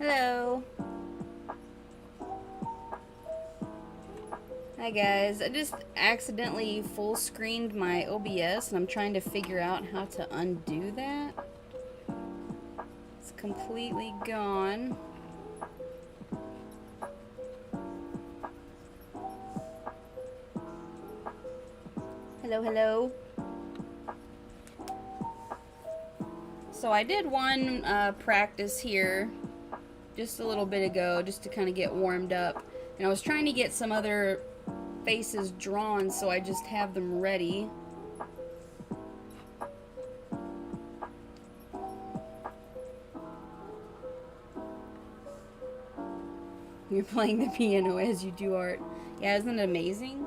Hello. Hi guys, I just accidentally full screened my OBS and I'm trying to figure out how to undo that. It's completely gone. Hello, hello. So I did one practice here just a little bit ago just to kind of get warmed up. And I was trying to get some other faces drawn so I just have them ready. You're playing the piano as you do art. Yeah, isn't it amazing?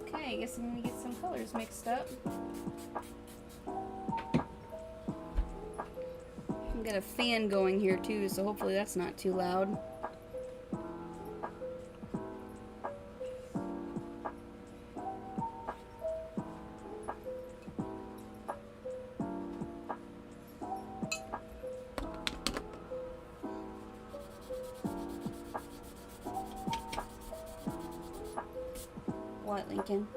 Okay, I guess I'm gonna get some colors mixed up. I've got a fan going here too, so hopefully that's not too loud. What, Lincoln?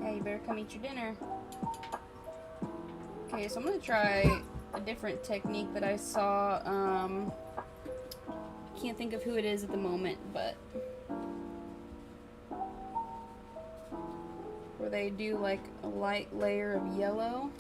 Yeah, you better come eat your dinner. Okay, so I'm gonna try a different technique that I saw. Can't think of who it is at the moment, but where they do like a light layer of yellow.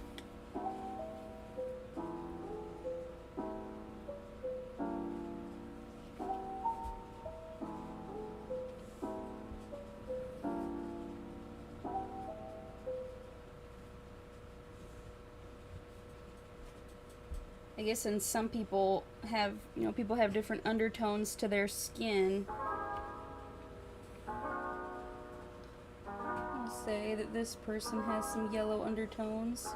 I guess since some people have, people have different undertones to their skin. I'll say that this person has some yellow undertones.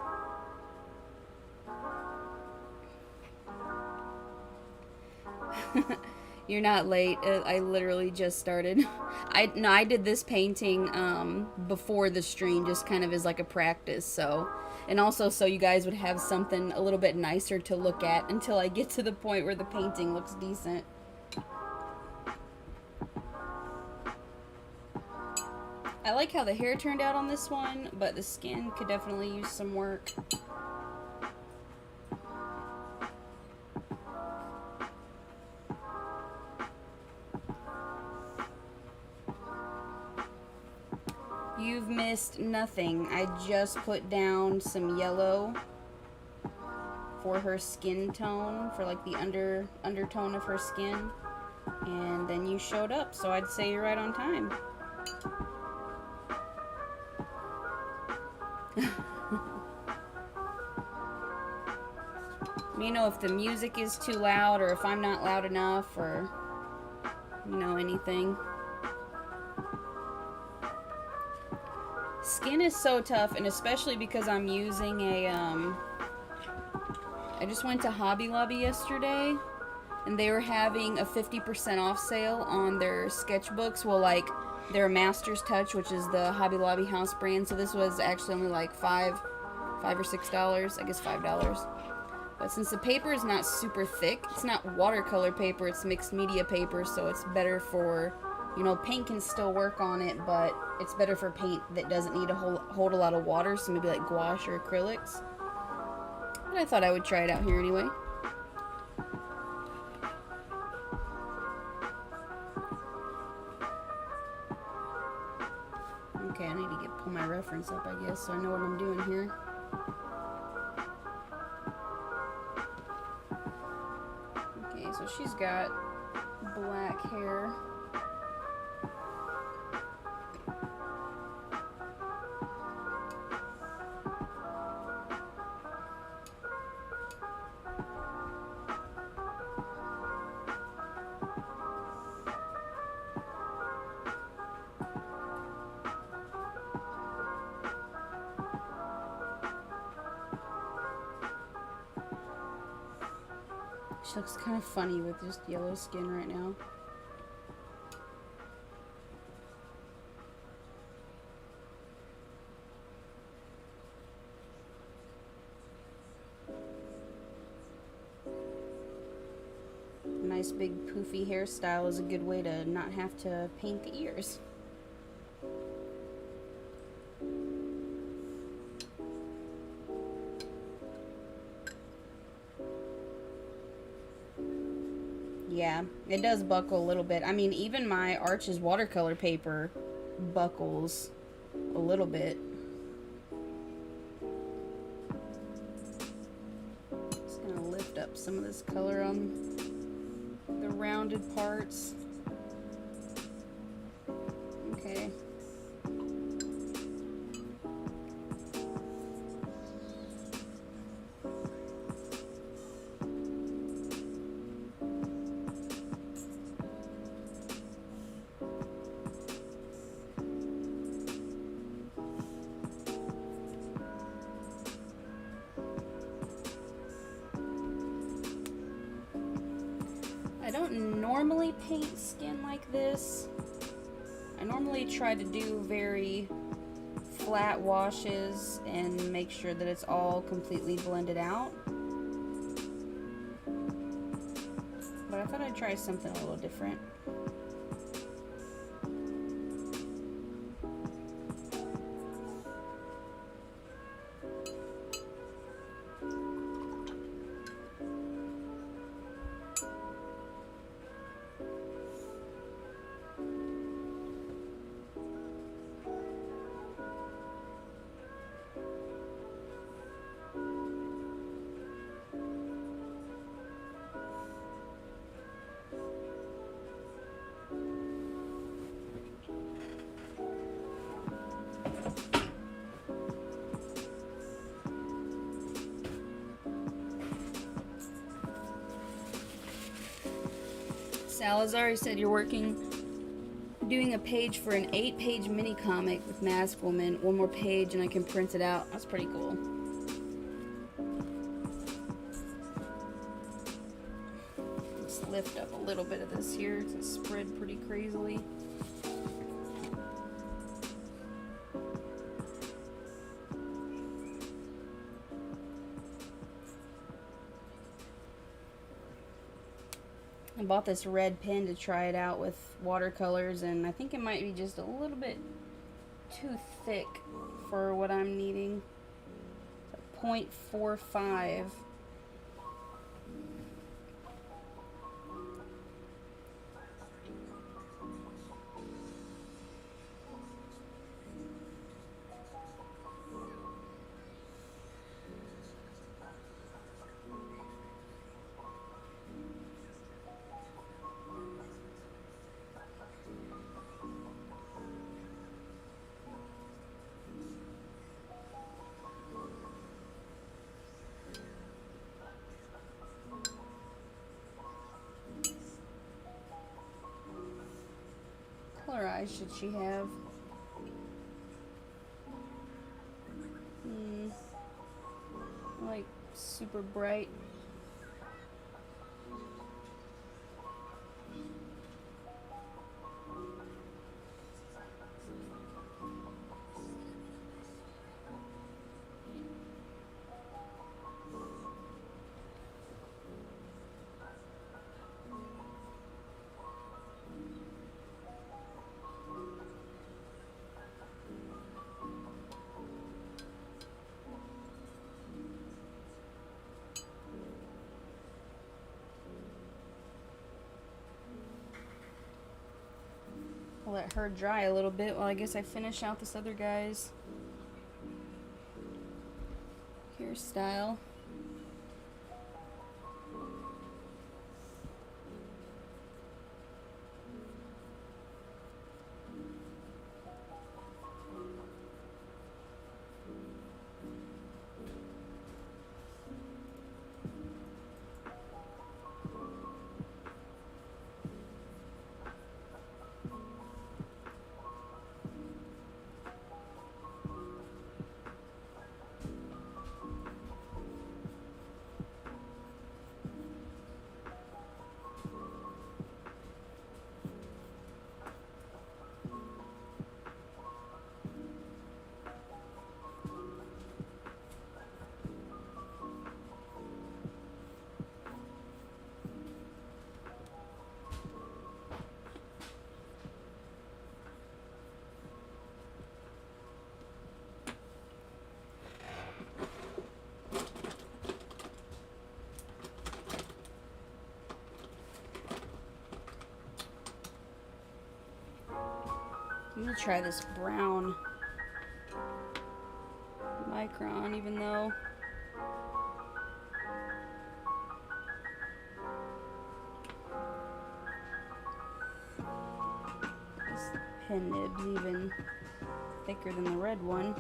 You're not late. I literally just started. I did this painting before the stream, just kind of as like a practice. So, and also so you guys would have something a little bit nicer to look at until I get to the point where the painting looks decent. I like how the hair turned out on this one, but the skin could definitely use some work. You've missed nothing. I just put down some yellow for her skin tone, for like the undertone of her skin, and then you showed up, so I'd say you're right on time. You know, if the music is too loud or if I'm not loud enough or anything. Skin is so tough, and especially because I'm using a I just went to Hobby Lobby yesterday and they were having a 50% off sale on their sketchbooks. Well, like their Master's Touch, which is the Hobby Lobby house brand. So this was actually only like $5 or $6, I guess $5. But since the paper is not super thick, it's not watercolor paper, it's mixed media paper, so it's better for, paint can still work on it, but it's better for paint that doesn't need to hold a lot of water, so maybe like gouache or acrylics. But I thought I would try it out here anyway. Okay, I need to pull my reference up, I guess, so I know what I'm doing here. Okay, so she's got black hair. She looks kind of funny with just yellow skin right now. Nice big poofy hairstyle is a good way to not have to paint the ears. Yeah, it does buckle a little bit. I mean, even my Arch's watercolor paper buckles a little bit. Just gonna lift up some of this color on the rounded parts. Okay. I don't normally paint skin like this. I normally try to do very flat washes and make sure that it's all completely blended out. But I thought I'd try something a little different. Salazar, you said you're doing a page for an 8-page mini comic with Mask Woman. One more page and I can print it out. That's pretty cool. Let's lift up a little bit of this here to spread pretty crazily. I bought this red pen to try it out with watercolors, and I think it might be just a little bit too thick for what I'm needing. It's a 0.45. What color eyes should she have? Like super bright. I'll let her dry a little bit while I guess I finish out this other guy's hairstyle. I'm gonna try this brown micron, even though this pen nib's even thicker than the red one.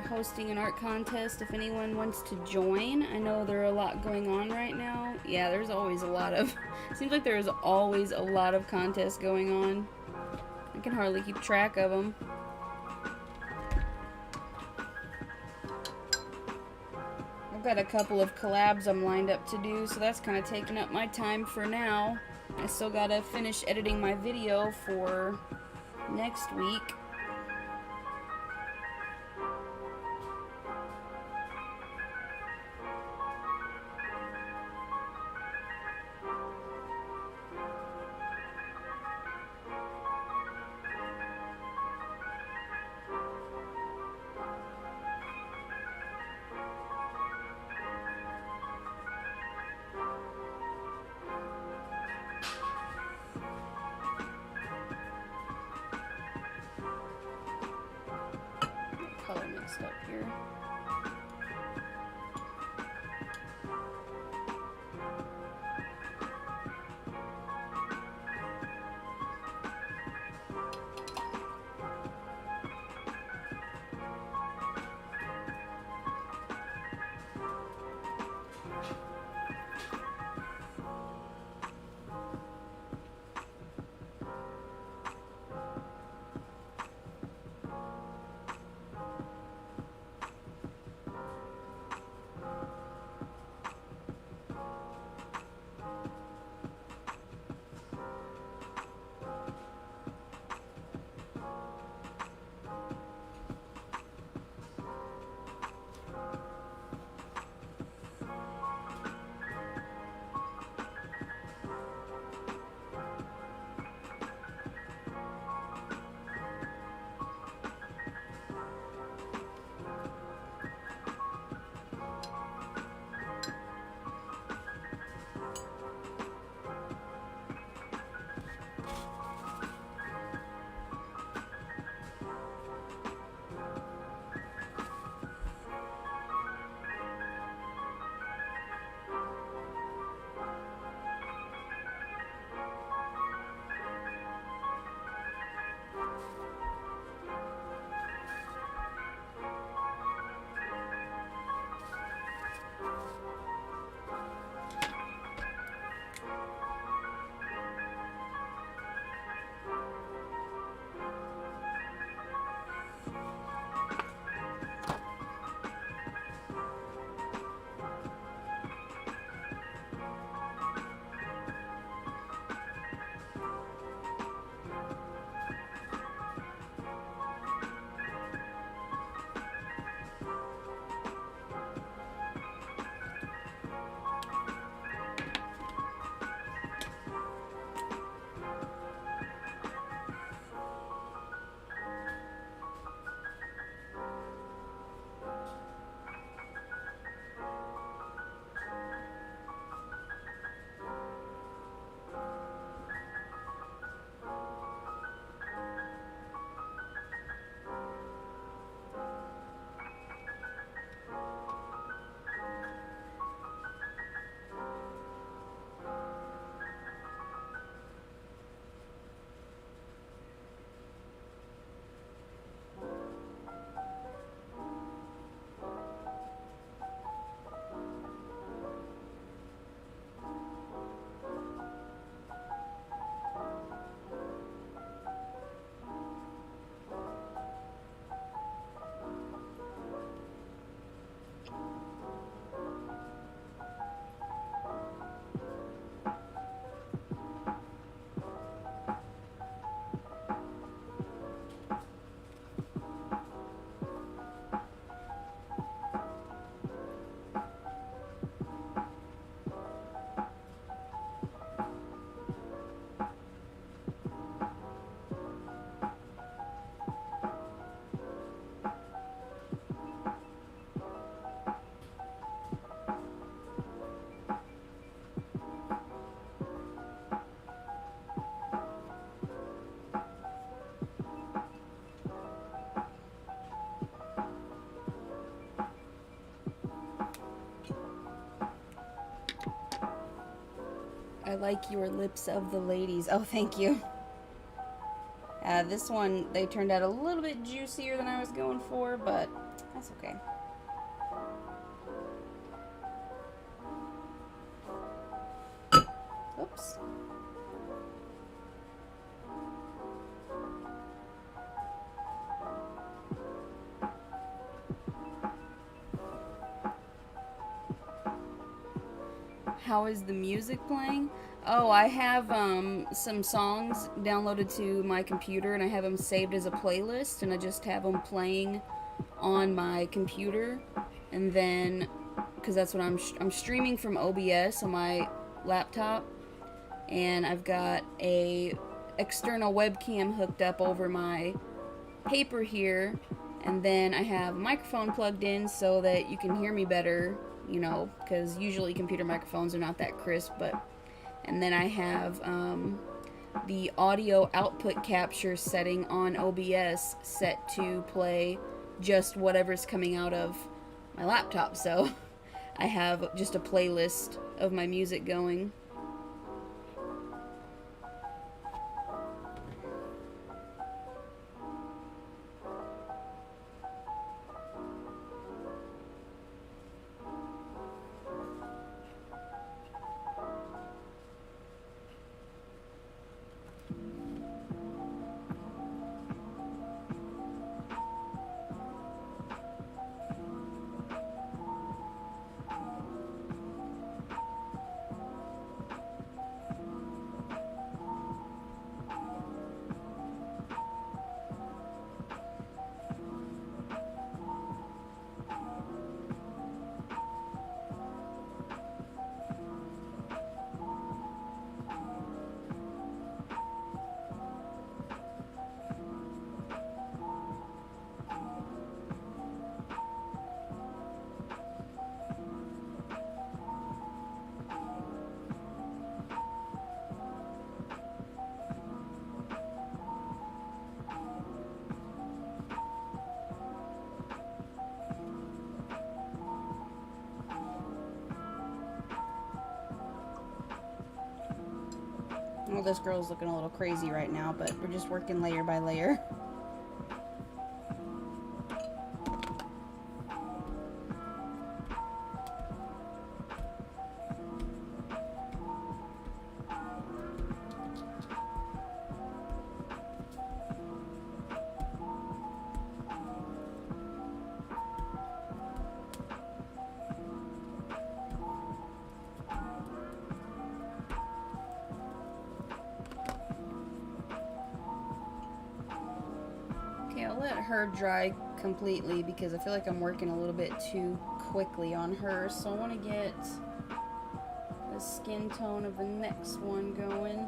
Hosting an art contest if anyone wants to join. I know there are a lot going on right now. Yeah, there's always a lot of seems like there's always a lot of contests going on. I can hardly keep track of them. I've got a couple of collabs I'm lined up to do, so that's kind of taking up my time for now. I still gotta finish editing my video for next week. Color mixed up here. Like your lips of the ladies. Oh, thank you. This one, they turned out a little bit juicier than I was going for, but that's okay. Oops. How is the music playing? Oh, I have some songs downloaded to my computer, and I have them saved as a playlist, and I just have them playing on my computer, and then because that's what I'm streaming from OBS on my laptop, and I've got a external webcam hooked up over my paper here, and then I have a microphone plugged in so that you can hear me better, you know, because usually computer microphones are not that crisp, but, and then I have the audio output capture setting on OBS set to play just whatever's coming out of my laptop, so I have just a playlist of my music going. Well, this girl's looking a little crazy right now, but we're just working layer by layer. I'll let her dry completely because I feel like I'm working a little bit too quickly on her, so I want to get the skin tone of the next one going.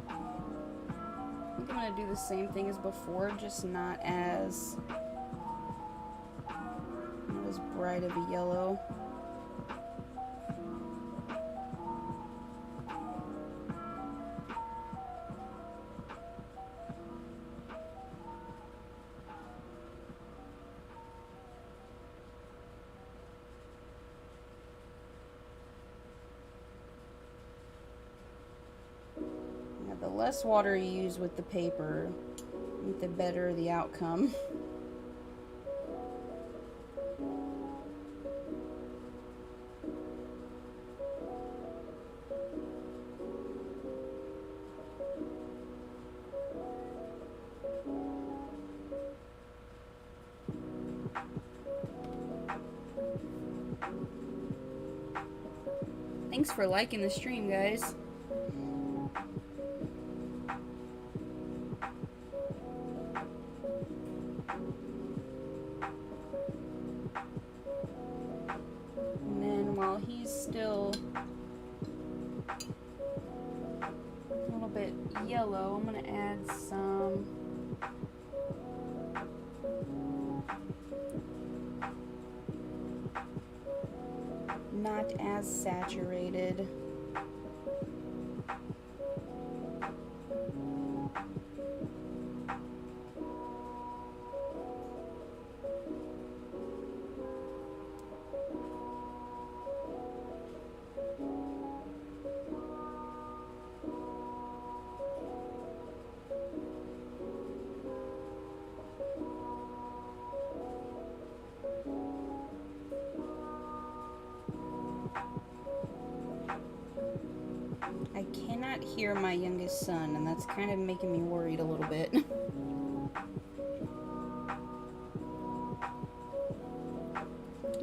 I think I'm going to do the same thing as before, just not as bright of a yellow. The less water you use with the paper, the better the outcome. Thanks for liking the stream, guys. Yellow, I'm going to add some not as saturated. cannot hear my youngest son, and that's kind of making me worried a little bit.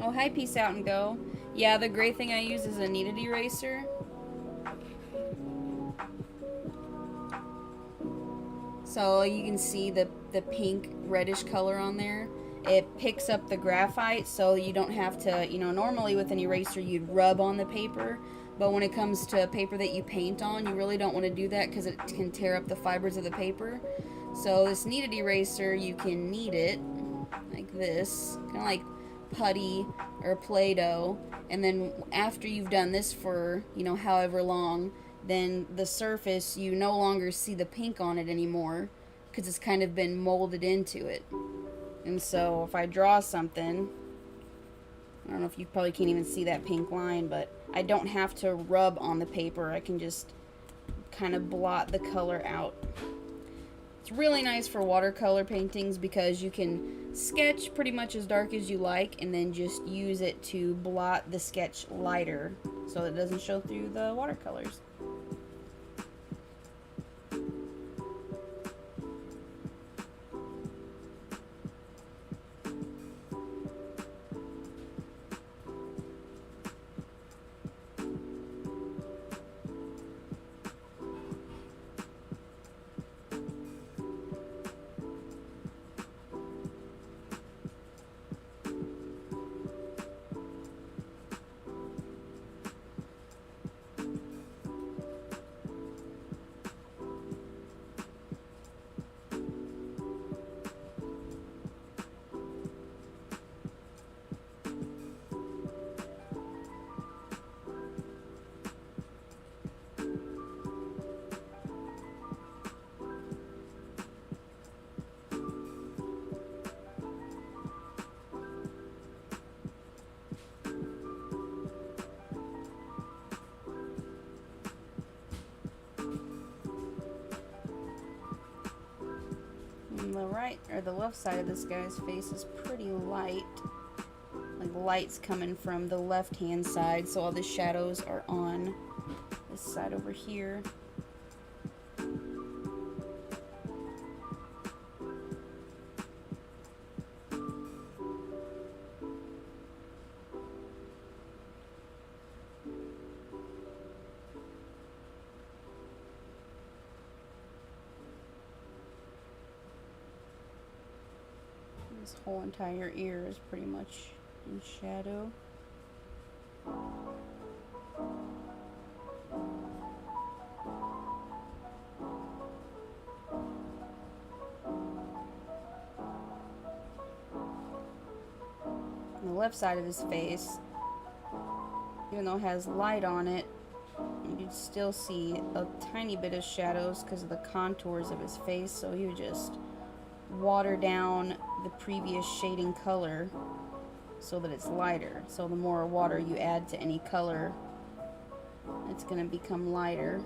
Oh, hi, peace out and go. Yeah, the gray thing I use is a kneaded eraser. So you can see the pink reddish color on there. It picks up the graphite, so you don't have to, you know, normally with an eraser you'd rub on the paper, but when it comes to paper that you paint on, you really don't want to do that because it can tear up the fibers of the paper. So this kneaded eraser, you can knead it like this, kind of like putty or Play-Doh, and then after you've done this for, you know, however long, then the surface, you no longer see the pink on it anymore because it's kind of been molded into it. And so if I draw something, I don't know if you probably can't even see that pink line, but I don't have to rub on the paper. I can just kind of blot the color out. It's really nice for watercolor paintings because you can sketch pretty much as dark as you like and then just use it to blot the sketch lighter so it doesn't show through the watercolors. The right or the left side of this guy's face is pretty light. Like light's coming from the left hand side, so all the shadows are on this side over here. This whole entire ear is pretty much in shadow. On the left side of his face, even though it has light on it, you'd still see a tiny bit of shadows because of the contours of his face, so you just water down the previous shading color so that it's lighter. So the more water you add to any color, it's going to become lighter.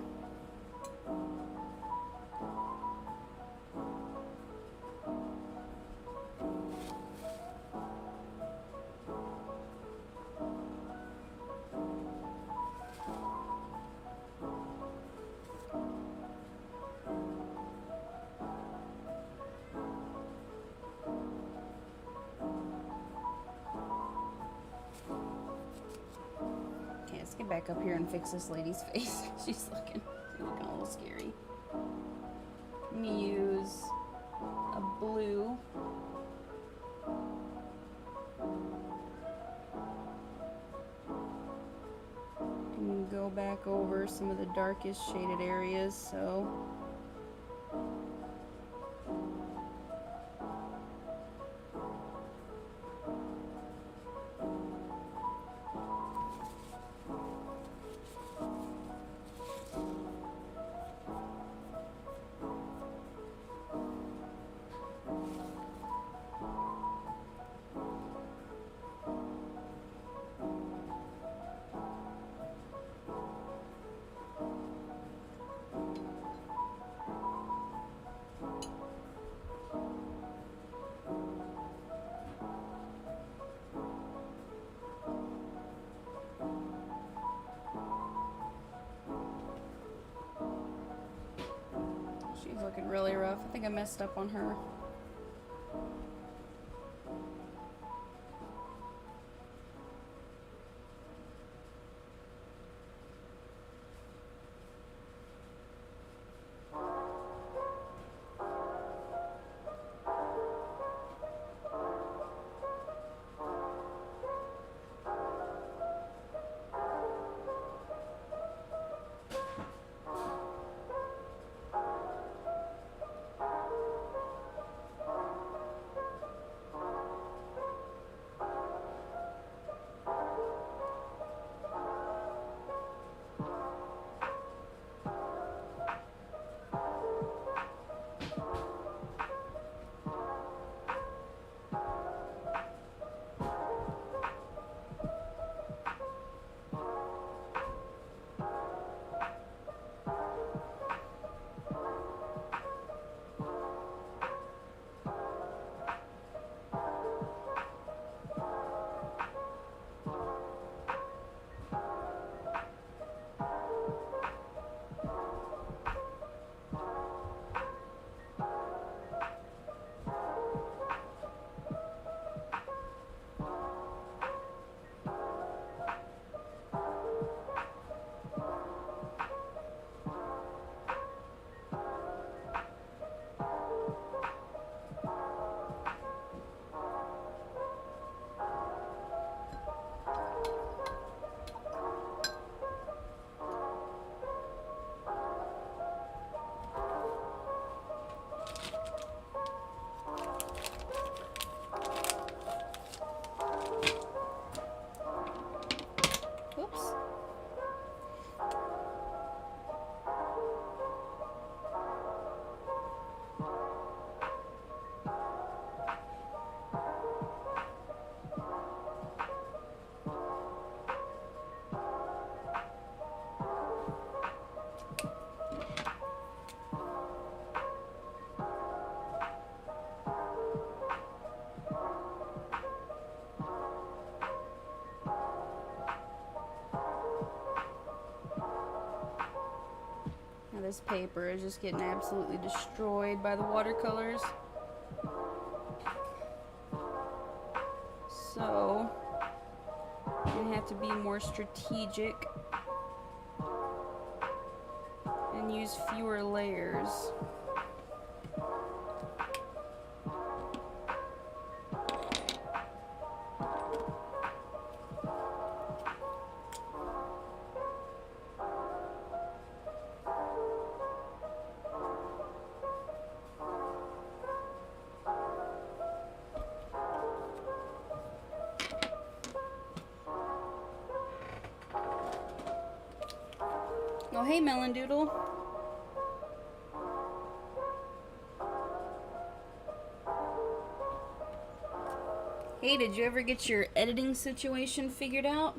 Let's get back up here and fix this lady's face. She's looking a little scary. I'm gonna use a blue. And go back over some of the darkest shaded areas, so really rough. I think I messed up on her. This paper is just getting absolutely destroyed by the watercolors. So, I'm going to have to be more strategic and use fewer layers. Oh, hey, Melon Doodle. Hey, did you ever get your editing situation figured out?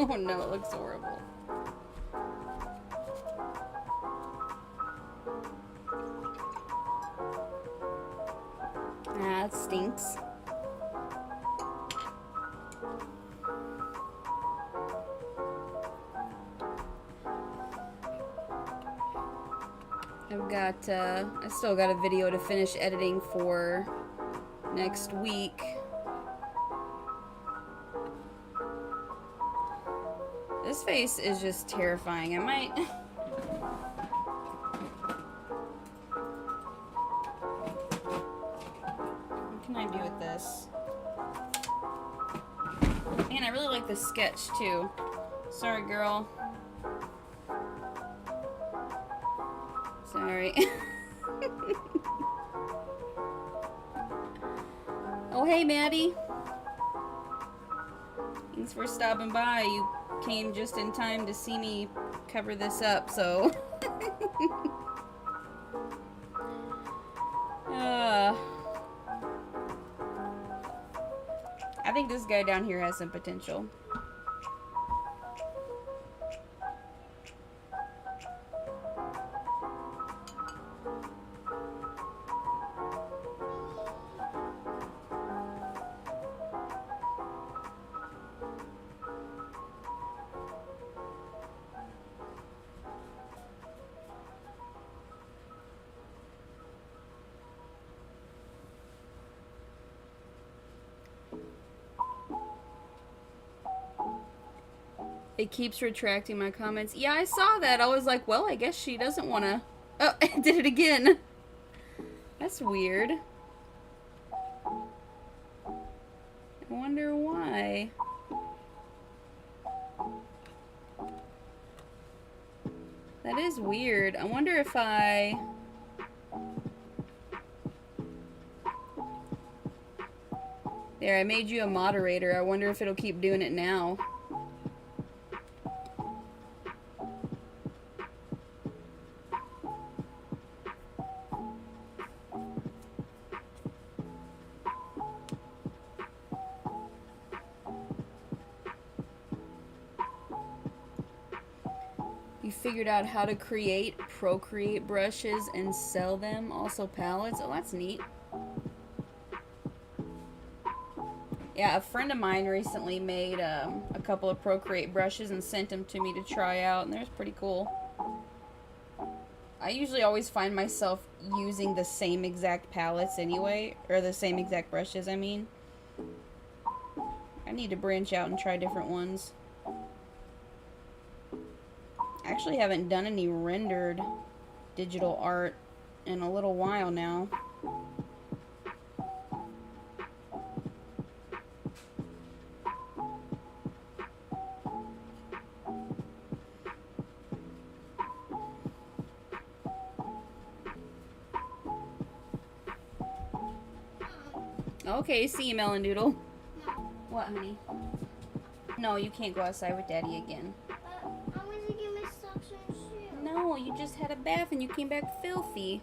Oh no, it looks horrible. Ah, it stinks. I still got a video to finish editing for next week. This face is just terrifying. I might... What can I do with this? And I really like the sketch too. Sorry, girl. Sorry. Oh, hey, Maddie. Thanks for stopping by. You came just in time to see me cover this up, so. I think this guy down here has some potential. It keeps retracting my comments. Yeah, I saw that. I was like, well, I guess she doesn't want to... Oh, I did it again. That's weird. I wonder why. That is weird. I wonder if I... There, I made you a moderator. I wonder if it'll keep doing it now. Figured out how to create Procreate brushes and sell them, also palettes. Oh, that's neat. Yeah, a friend of mine recently made a couple of Procreate brushes and sent them to me to try out, and they're pretty cool. I usually always find myself using the same exact palettes anyway, or the same exact brushes, I mean. I need to branch out and try different ones. I actually haven't done any rendered digital art in a little while now. Okay, see you, Melon Doodle. What, honey? No, you can't go outside with Daddy again. No, you just had a bath and you came back filthy.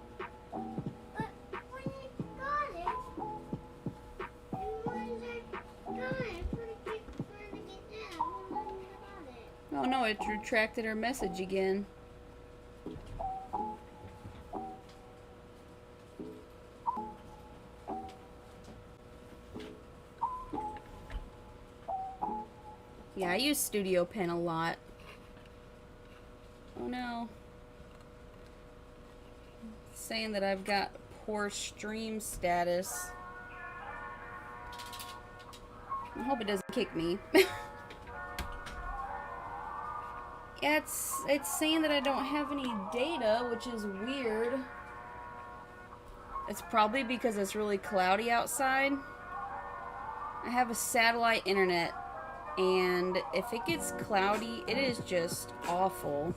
But when you got it, and when I got it, for it to get down, when I got it. Oh no, it retracted her message again. Yeah, I use Studio Pen a lot. Oh no. It's saying that I've got poor stream status. I hope it doesn't kick me. Yeah, it's saying that I don't have any data, which is weird. It's probably because it's really cloudy outside. I have a satellite internet, and if it gets cloudy, it is just awful.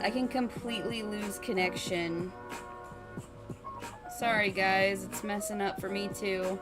I can completely lose connection. Sorry guys, it's messing up for me too.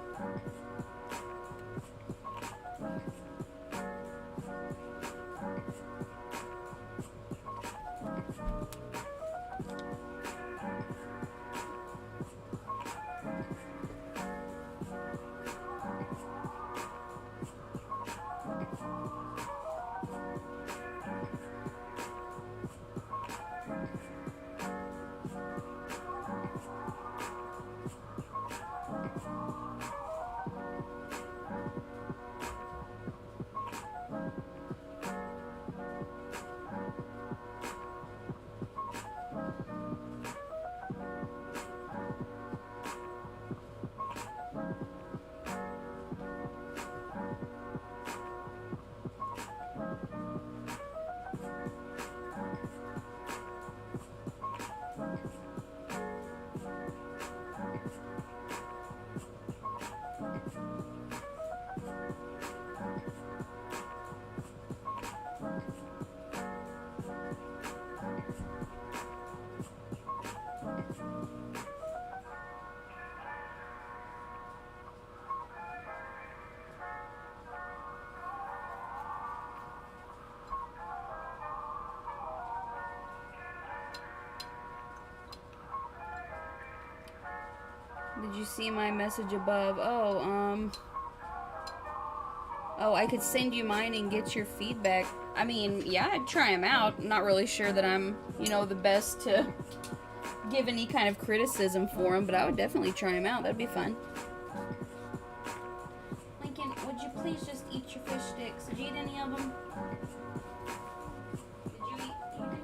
Did you see my message above? Oh, I could send you mine and get your feedback. I mean, yeah, I'd try them out. I'm not really sure that I'm, you know, the best to give any kind of criticism for them, but I would definitely try them out. That'd be fun. Lincoln, would you please just eat your fish sticks? Did you eat any of them? You didn't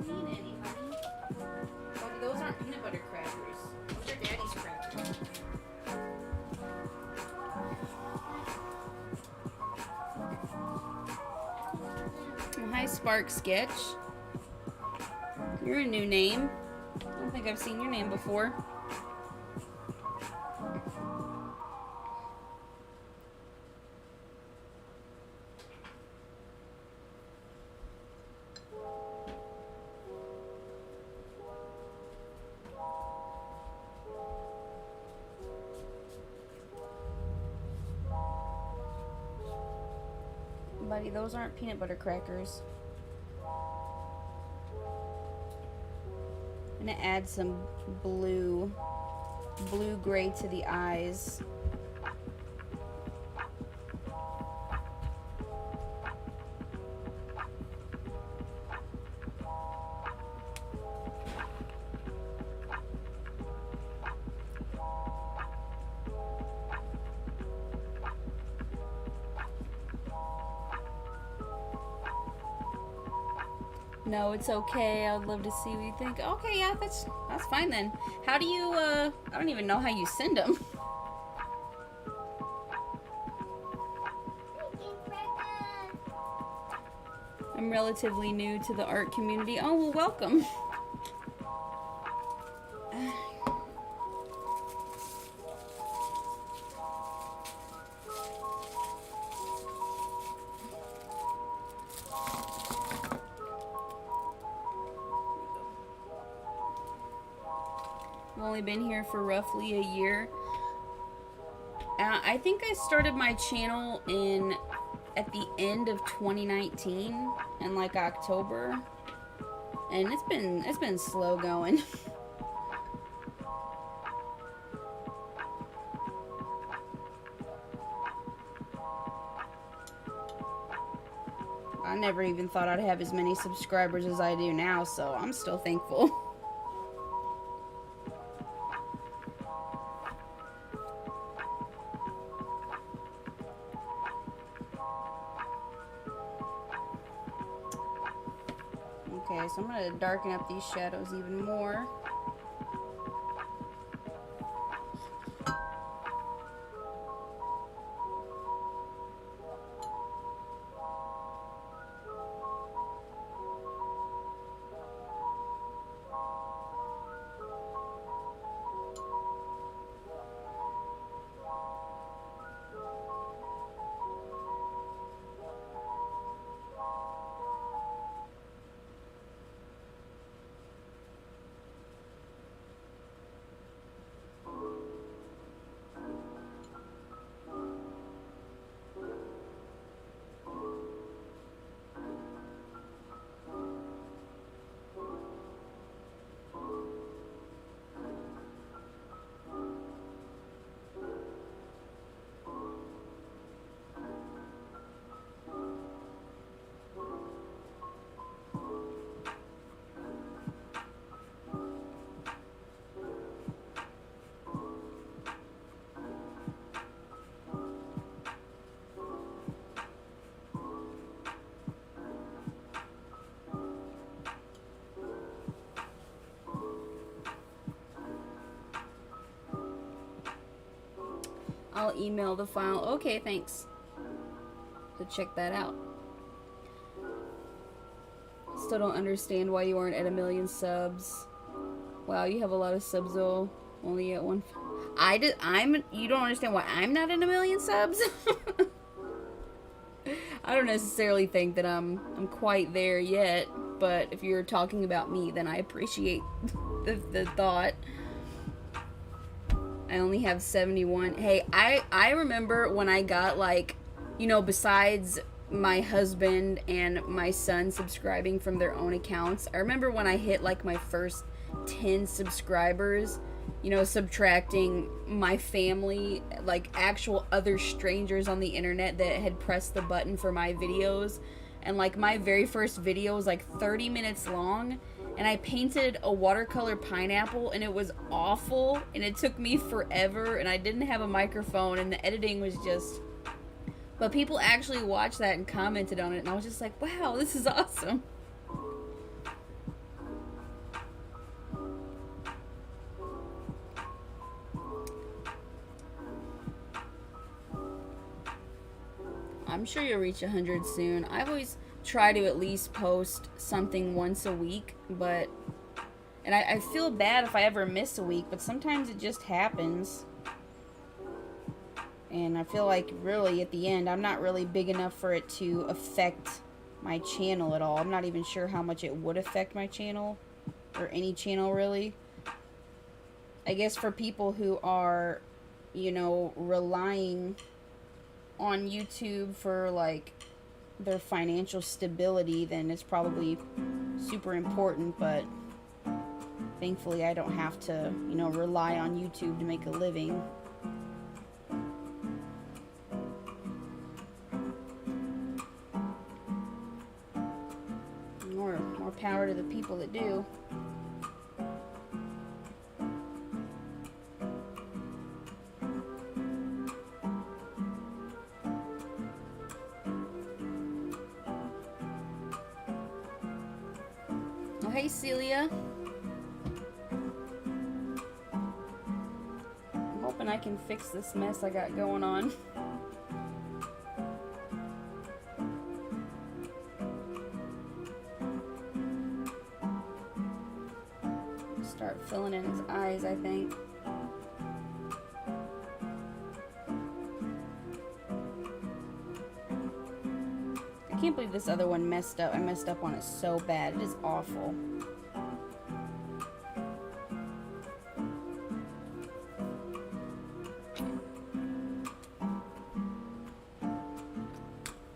eat any, honey. Buddy, those aren't peanut butter crackers. Those are Daddy's crackers. Well, hi, Spark Sketch. You're a new name. I don't think I've seen your name before. Buddy, those aren't peanut butter crackers. I'm gonna add some blue-gray to the eyes. No, it's okay. I would love to see what you think. Okay, yeah, that's fine then. How do you, I don't even know how you send them. I'm relatively new to the art community. Oh, well, welcome. I've only been here for roughly a year. I think I started my channel at the end of 2019 in like October, and it's been slow going. I never even thought I'd have as many subscribers as I do now, so I'm still thankful. Okay, so I'm going to darken up these shadows even more. I'll email the file. Okay, thanks. So check that out. Still don't understand why you aren't at 1 million subs. Wow, you have a lot of subs though. Only at one. You don't understand why I'm not at 1 million subs? I don't necessarily think that I'm quite there yet, but if you're talking about me, then I appreciate the thought. I only have 71. Hey, I remember when I got, like, you know, besides my husband and my son subscribing from their own accounts, I remember when I hit like my first 10 subscribers, you know, subtracting my family, like actual other strangers on the internet that had pressed the button for my videos. And like my very first video was like 30 minutes long, and I painted a watercolor pineapple, and it was awful, and it took me forever, and I didn't have a microphone, and the editing was just... But people actually watched that and commented on it, and I was just like, wow, this is awesome. I'm sure you'll reach 100 soon. I always try to at least post something once a week, but... And I feel bad if I ever miss a week, but sometimes it just happens. And I feel like, really, at the end, I'm not really big enough for it to affect my channel at all. I'm not even sure how much it would affect my channel, or any channel, really. I guess for people who are, you know, relying on YouTube for, like, their financial stability, then it's probably super important, but thankfully I don't have to, you know, rely on YouTube to make a living. More power to the people that do. Oh, hey, Celia. I'm hoping I can fix this mess I got going on. Start filling in his eyes, I think. I can't believe this other one messed up. I messed up on it so bad. It is awful.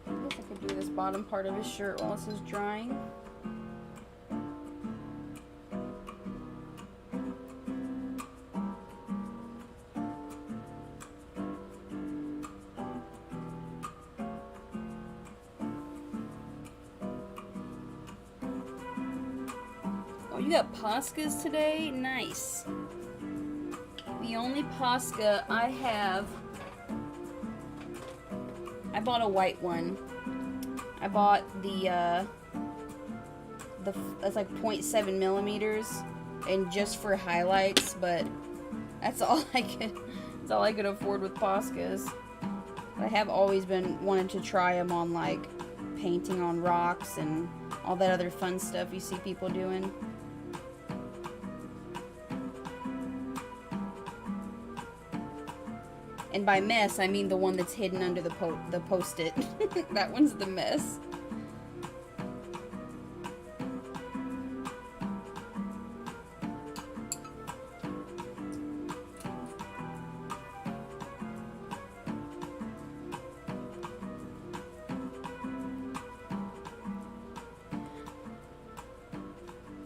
I guess I could do this bottom part of his shirt while this is drying. You got Poscas today? Nice. The only Posca I have... I bought a white one. I bought the that's like 0.7 millimeters, and just for highlights, but that's all I could afford with Poscas. But I have always been wanting to try them on, like, painting on rocks and all that other fun stuff you see people doing. And by mess, I mean the one that's hidden under the post-it. That one's the mess.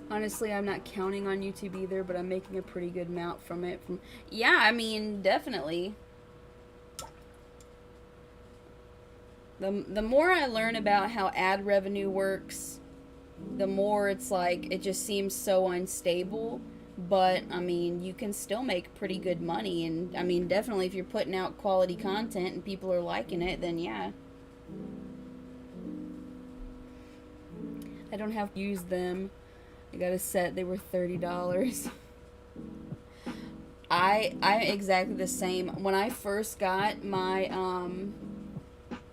Honestly, I'm not counting on YouTube either, but I'm making a pretty good amount from it. Yeah, I mean, definitely. The more I learn about how ad revenue works, the more it's like, it just seems so unstable. But, I mean, you can still make pretty good money. And, I mean, definitely if you're putting out quality content and people are liking it, then yeah. I don't have to use them. I got a set, they were $30. I'm exactly the same. When I first got my,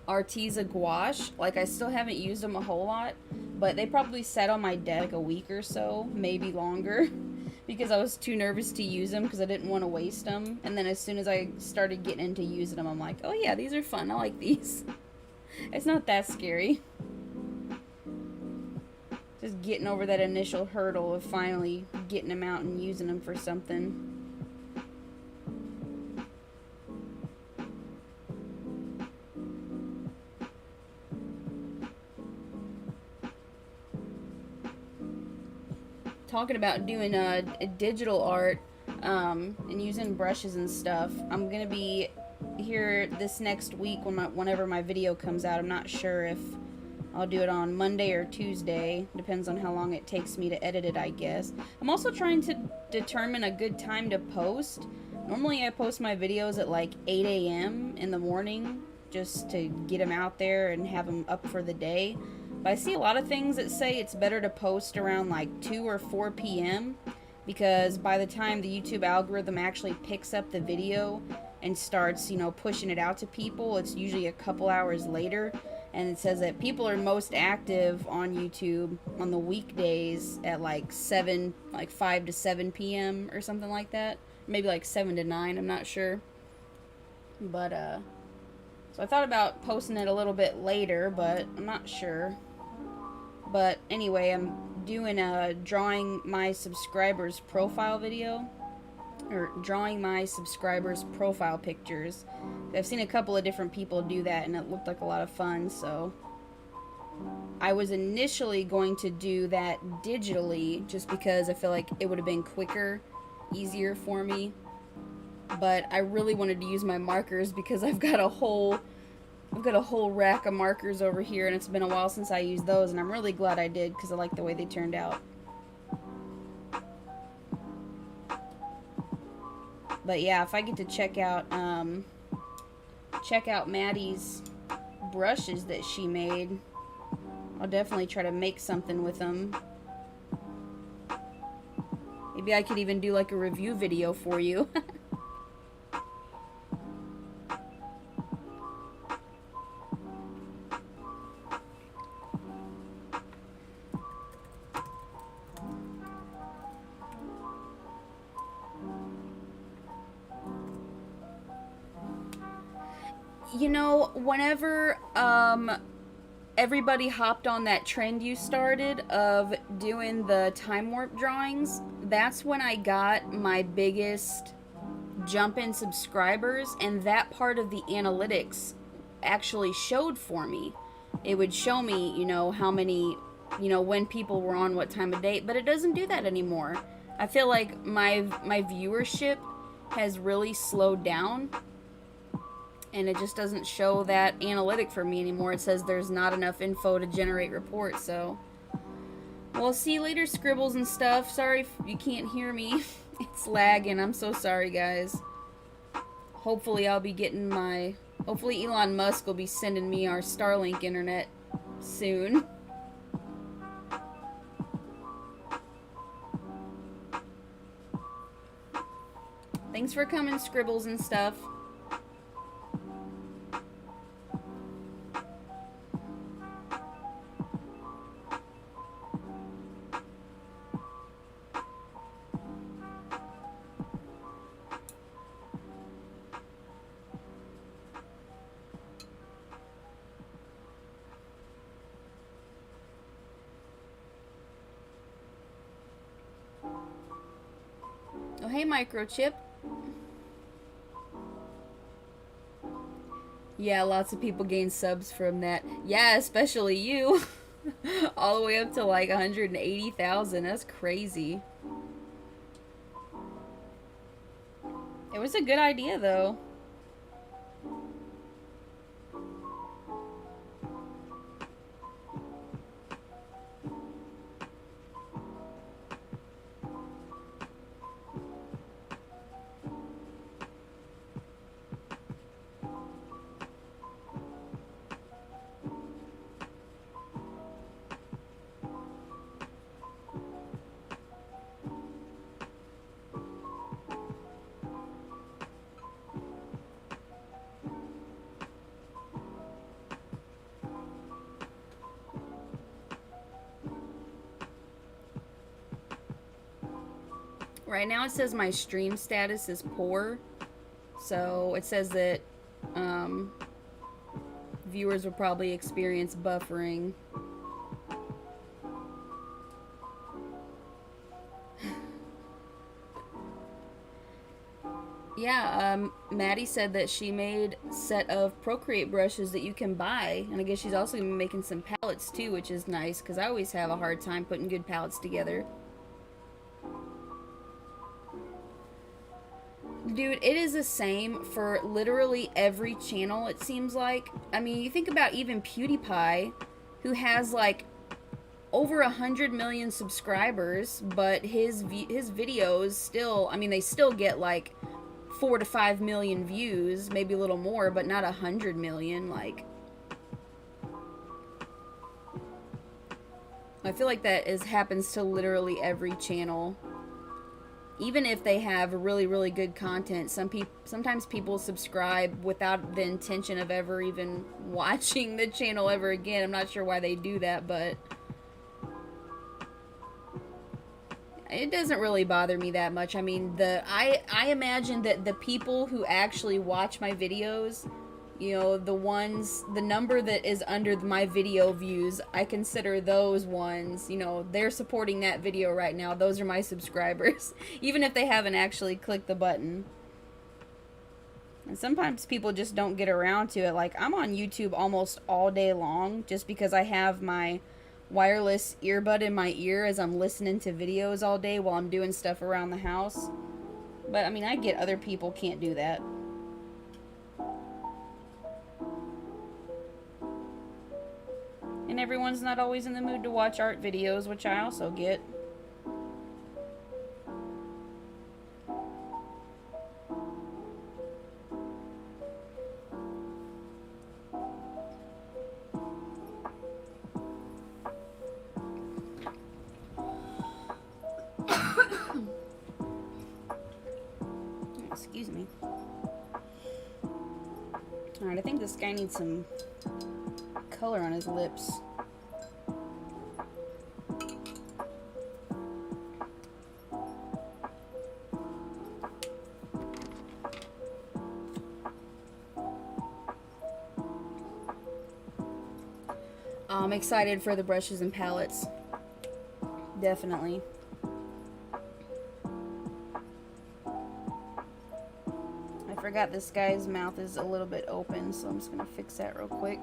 Arteza gouache, like, I still haven't used them a whole lot, but they probably sat on my deck a week or so, maybe longer, because I was too nervous to use them because I didn't want to waste them. And then as soon as I started getting into using them, I'm like, oh yeah, these are fun, I like these. It's not that scary. Just getting over that initial hurdle of finally getting them out and using them for something. talking about doing a digital art and using brushes and stuff. I'm gonna be here this next week whenever my video comes out. I'm not sure if I'll do it on Monday or Tuesday. Depends on how long it takes me to edit it, I guess. I'm also trying to determine a good time to post. Normally I post my videos at like 8 a.m. in the morning just to get them out there and have them up for the day. But I see a lot of things that say it's better to post around like 2 or 4 p.m. because by the time the YouTube algorithm actually picks up the video and starts, you know, pushing it out to people, it's usually a couple hours later. And it says that people are most active on YouTube on the weekdays at like 5 to 7 p.m. or something like that. Maybe like 7 to 9, I'm not sure. But, so I thought about posting it a little bit later, but I'm not sure. But anyway, I'm doing a drawing my subscribers profile video. Or drawing my subscribers profile pictures. I've seen a couple of different people do that and it looked like a lot of fun, so I was initially going to do that digitally just because I feel like it would have been quicker, easier for me. But I really wanted to use my markers because I've got a whole rack of markers over here and it's been a while since I used those, and I'm really glad I did because I like the way they turned out. But yeah, if I get to check out Maddie's brushes that she made, I'll definitely try to make something with them. Maybe I could even do like a review video for you. You know, whenever everybody hopped on that trend you started of doing the time warp drawings, that's when I got my biggest jump in subscribers, and that part of the analytics actually showed for me. It would show me, you know, how many, you know, when people were on what time of day, but it doesn't do that anymore. I feel like my viewership has really slowed down. And it just doesn't show that analytic for me anymore. It says there's not enough info to generate reports, so. Well, see you later, Scribbles and stuff. Sorry if you can't hear me. It's lagging. I'm so sorry, guys. Hopefully I'll be getting my... Hopefully Elon Musk will be sending me our Starlink internet soon. Thanks for coming, Scribbles and stuff. Oh, hey, Microchip. Yeah, lots of people gain subs from that. Yeah, especially you. All the way up to like 180,000. That's crazy. It was a good idea, though. Right now it says my stream status is poor, so it says that viewers will probably experience buffering. Yeah, Maddie said that she made a set of Procreate brushes that you can buy, and I guess she's also going to be making some palettes too, which is nice, because I always have a hard time putting good palettes together. Dude, it is the same for literally every channel, it seems like. I mean, you think about even PewDiePie, who has like over 100 million subscribers, but his videos still, I mean, they still get like 4 to 5 million views, maybe a little more, but not 100 million. Like, I feel like that happens to literally every channel. Even if they have really, really good content, sometimes people subscribe without the intention of ever even watching the channel ever again. I'm not sure why they do that, but it doesn't really bother me that much. I mean, I imagine that the people who actually watch my videos, you know, the number that is under my video views, I consider those ones, you know, they're supporting that video right now. Those are my subscribers, even if they haven't actually clicked the button. And sometimes people just don't get around to it. Like, I'm on YouTube almost all day long just because I have my wireless earbud in my ear as I'm listening to videos all day while I'm doing stuff around the house. But, I mean, I get other people can't do that. And everyone's not always in the mood to watch art videos, which I also get. Excuse me. Alright, I think this guy needs some color on his lips. I'm excited for the brushes and palettes. Definitely. I forgot this guy's mouth is a little bit open, so I'm just gonna fix that real quick.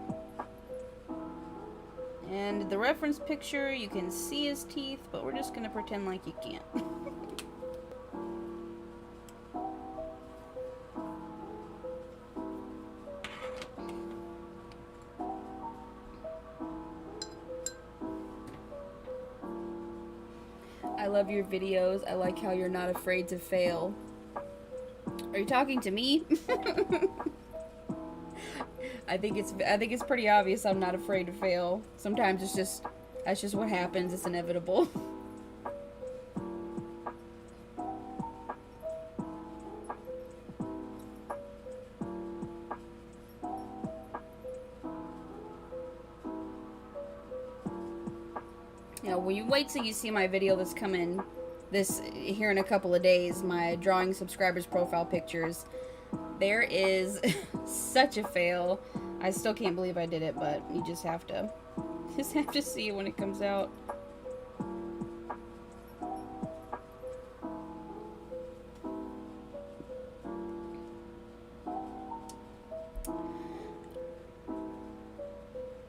And the reference picture, you can see his teeth, but we're just gonna pretend like you can't. I love your videos. I like how you're not afraid to fail. Are you talking to me? I think it's pretty obvious I'm not afraid to fail. Sometimes that's just what happens. It's inevitable. You know, when you wait till you see my video that's coming here in a couple of days, my drawing subscribers profile pictures, there is such a fail. I still can't believe I did it, but you just have to see it when it comes out.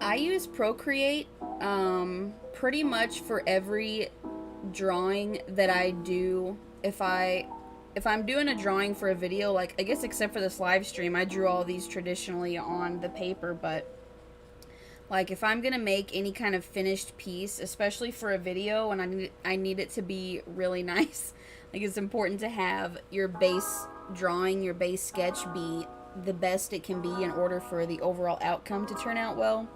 I use Procreate pretty much for every drawing that I do. If I'm doing a drawing for a video, like, I guess except for this live stream, I drew all these traditionally on the paper, but like if I'm gonna make any kind of finished piece, especially for a video, and I need it to be really nice, like it's important to have your base drawing, your base sketch be the best it can be in order for the overall outcome to turn out well.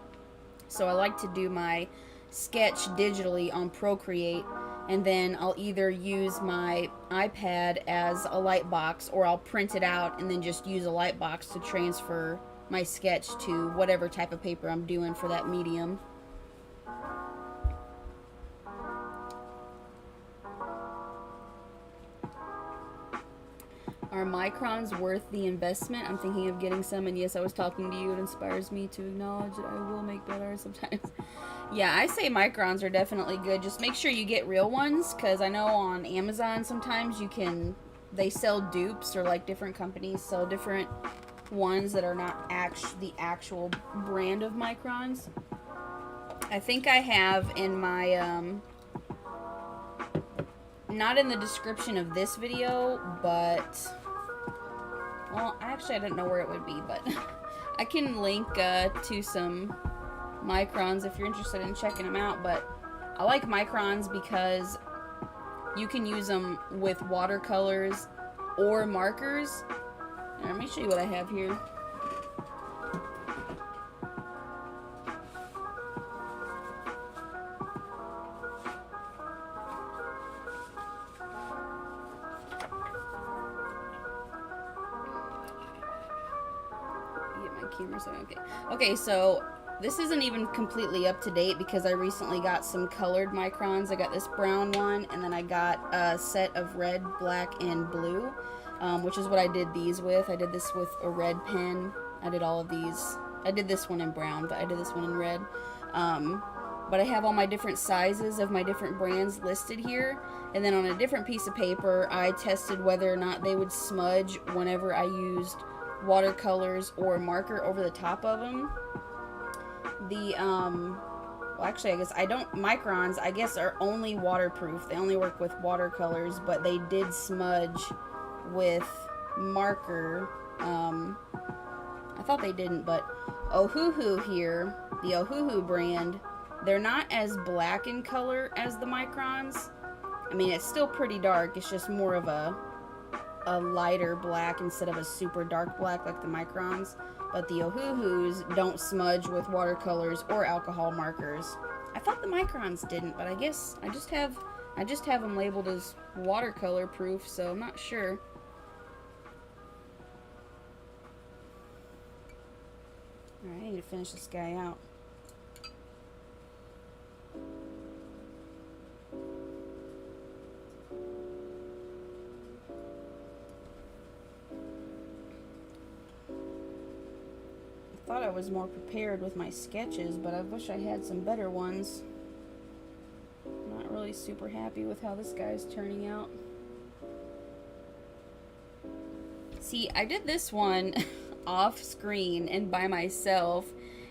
So I like to do my sketch digitally on Procreate, and then I'll either use my iPad as a light box, or I'll print it out and then just use a light box to transfer my sketch to whatever type of paper I'm doing for that medium. Are microns worth the investment? I'm thinking of getting some, and yes, I was talking to you. It inspires me to acknowledge that I will make bad art sometimes. Yeah, I say microns are definitely good. Just make sure you get real ones, because I know on Amazon sometimes they sell dupes, or like different companies sell different ones that are not the actual brand of microns. I think I have in my, not in the description of this video, but well, actually I didn't know where it would be, but I can link to some microns if you're interested in checking them out. But I like microns because you can use them with watercolors or markers. And let me show you what I have here. Camera so okay, so this isn't even completely up to date because I recently got some colored microns. I got this brown one, and then I got a set of red, black, and blue, which is what I did these with. I did this with a red pen. I did all of these. I did this one in brown, but I did this one in red. But I have all my different sizes of my different brands listed here, and then on a different piece of paper I tested whether or not they would smudge whenever I used watercolors or marker over the top of them. Well, actually, I guess microns, I guess, are only waterproof. They only work with watercolors, but they did smudge with marker. I thought they didn't, but Ohuhu here, the Ohuhu brand, they're not as black in color as the microns. I mean, it's still pretty dark. It's just more of a lighter black instead of a super dark black like the microns. But the Ohuhus don't smudge with watercolors or alcohol markers. I thought the microns didn't, but I guess I just have them labeled as watercolor proof, so I'm not sure. Alright, I need to finish this guy out. I thought I was more prepared with my sketches, but I wish I had some better ones. I'm not really super happy with how this guy's turning out. See, I did this one off screen and by myself,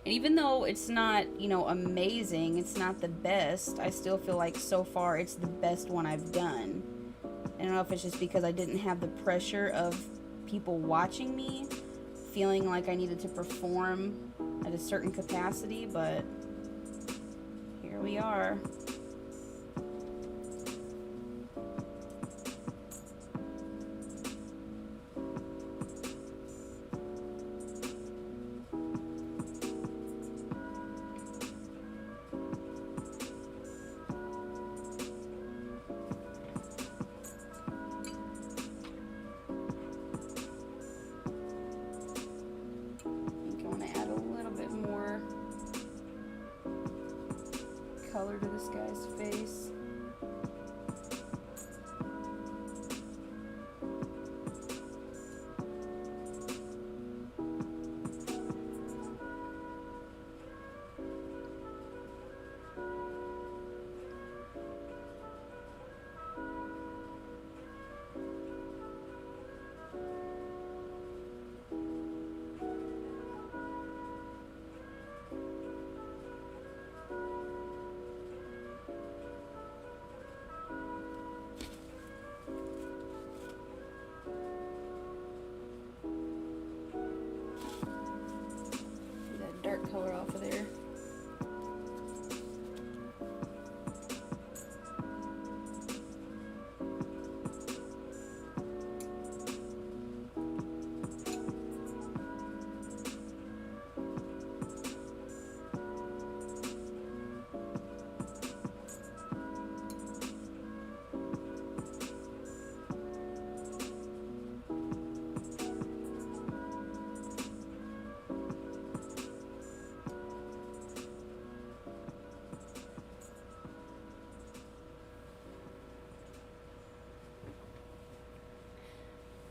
and even though it's not, you know, amazing, it's not the best, I still feel like so far it's the best one I've done. I don't know if it's just because I didn't have the pressure of people watching me, feeling like I needed to perform at a certain capacity, but here we are. Color to this guy's face. Dark color off of there.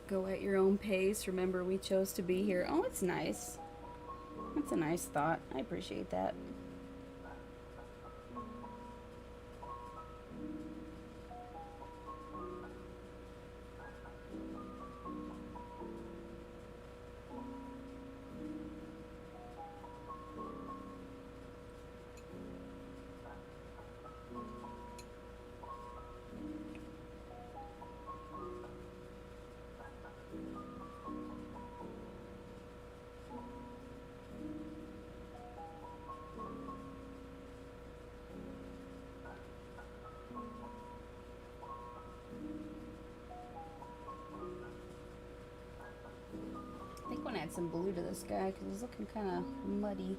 Go at your own pace. Remember, we chose to be here. Oh, it's nice. That's a nice thought. I appreciate that. add some blue to this guy because he's looking kind of muddy.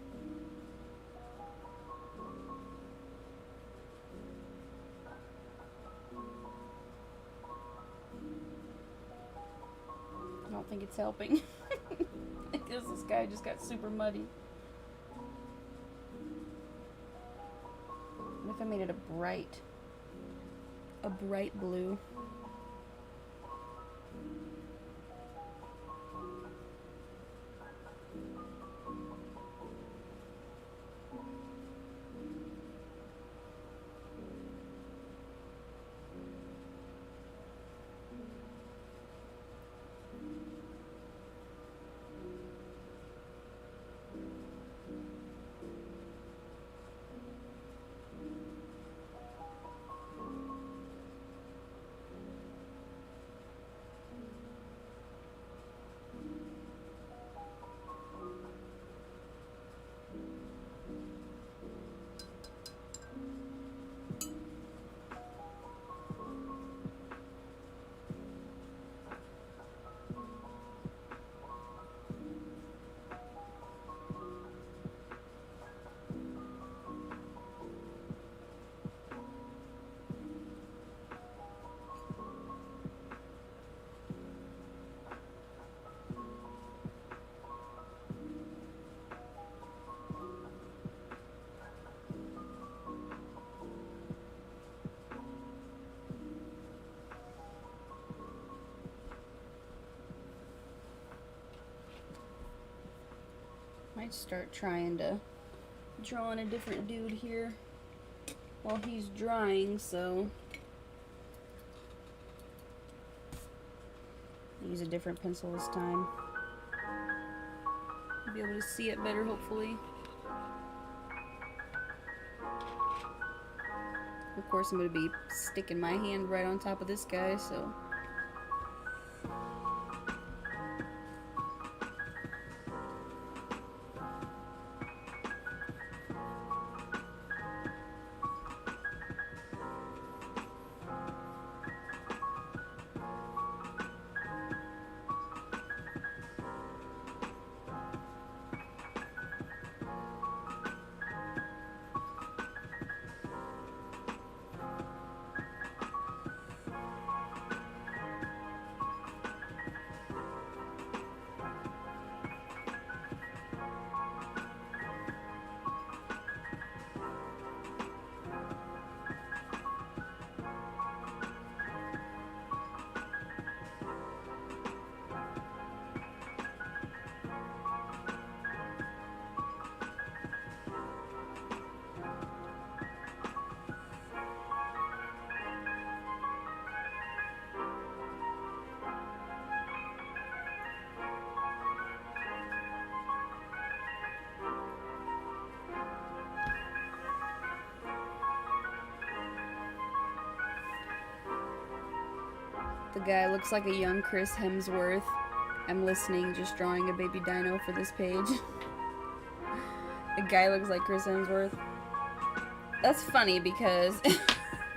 I don't think it's helping because this guy just got super muddy. What if I made it a bright blue? Might start trying to draw on a different dude here while he's drying, so use a different pencil this time. Be able to see it better, hopefully. Of course, I'm going to be sticking my hand right on top of this guy, so. The guy looks like a young Chris Hemsworth. I'm listening, just drawing a baby dino for this page. The guy looks like Chris Hemsworth. That's funny because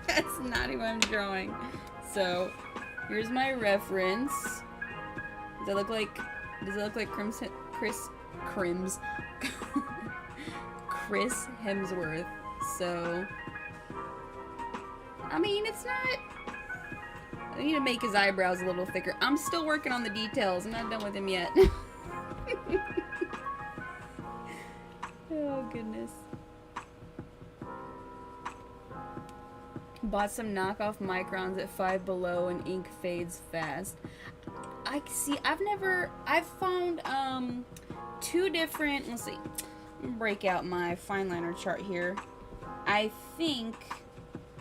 that's not who I'm drawing. So, here's my reference. Does it look like Chris Hemsworth? So, I mean, it's not. I need to make his eyebrows a little thicker. I'm still working on the details. I'm not done with him yet. Oh, goodness. Bought some knockoff microns at 5 Below and ink fades fast. I've found two different, let's see. Let me break out my fine liner chart here. I think,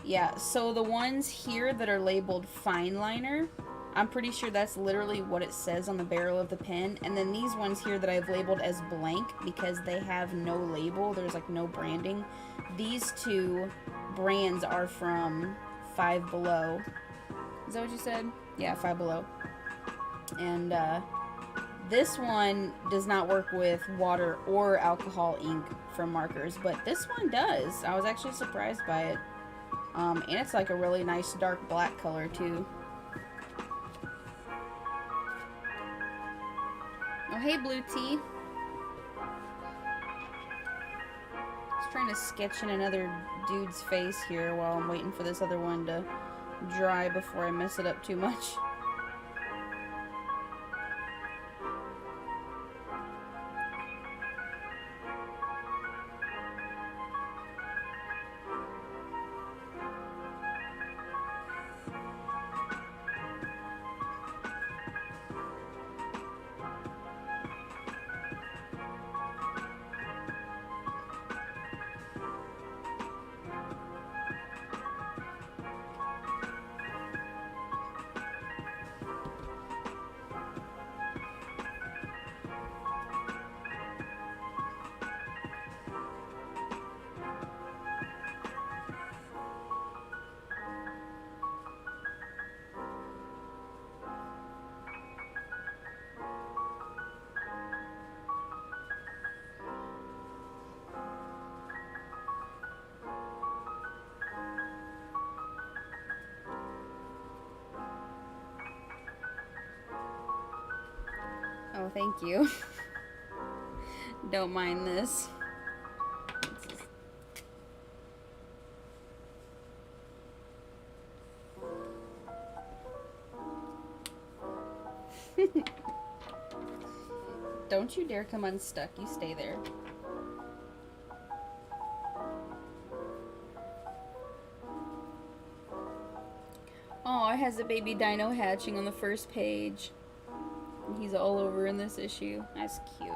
yeah, so the ones here that are labeled fine liner, I'm pretty sure that's literally what it says on the barrel of the pen. And then these ones here that I've labeled as blank because they have no label, there's like no branding. These two brands are from 5 Below. Is that what you said? Yeah, 5 Below. And this one does not work with water or alcohol ink for markers, but this one does. I was actually surprised by it. And it's like a really nice dark black color too. Oh, hey, Blue Tea. Just trying to sketch in another dude's face here while I'm waiting for this other one to dry before I mess it up too much. Oh, thank you. Don't mind this. Don't you dare come unstuck. You stay there. Oh, it has a baby dino hatching on the first page. He's all over in this issue. That's cute.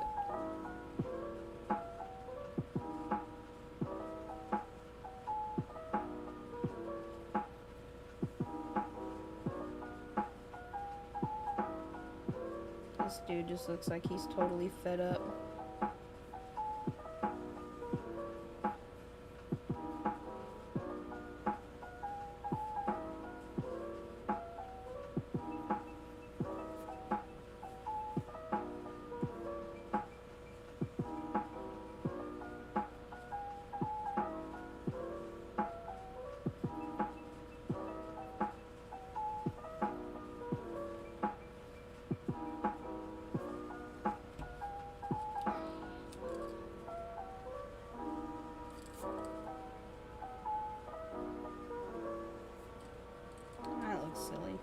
This dude just looks like he's totally fed up. Silly.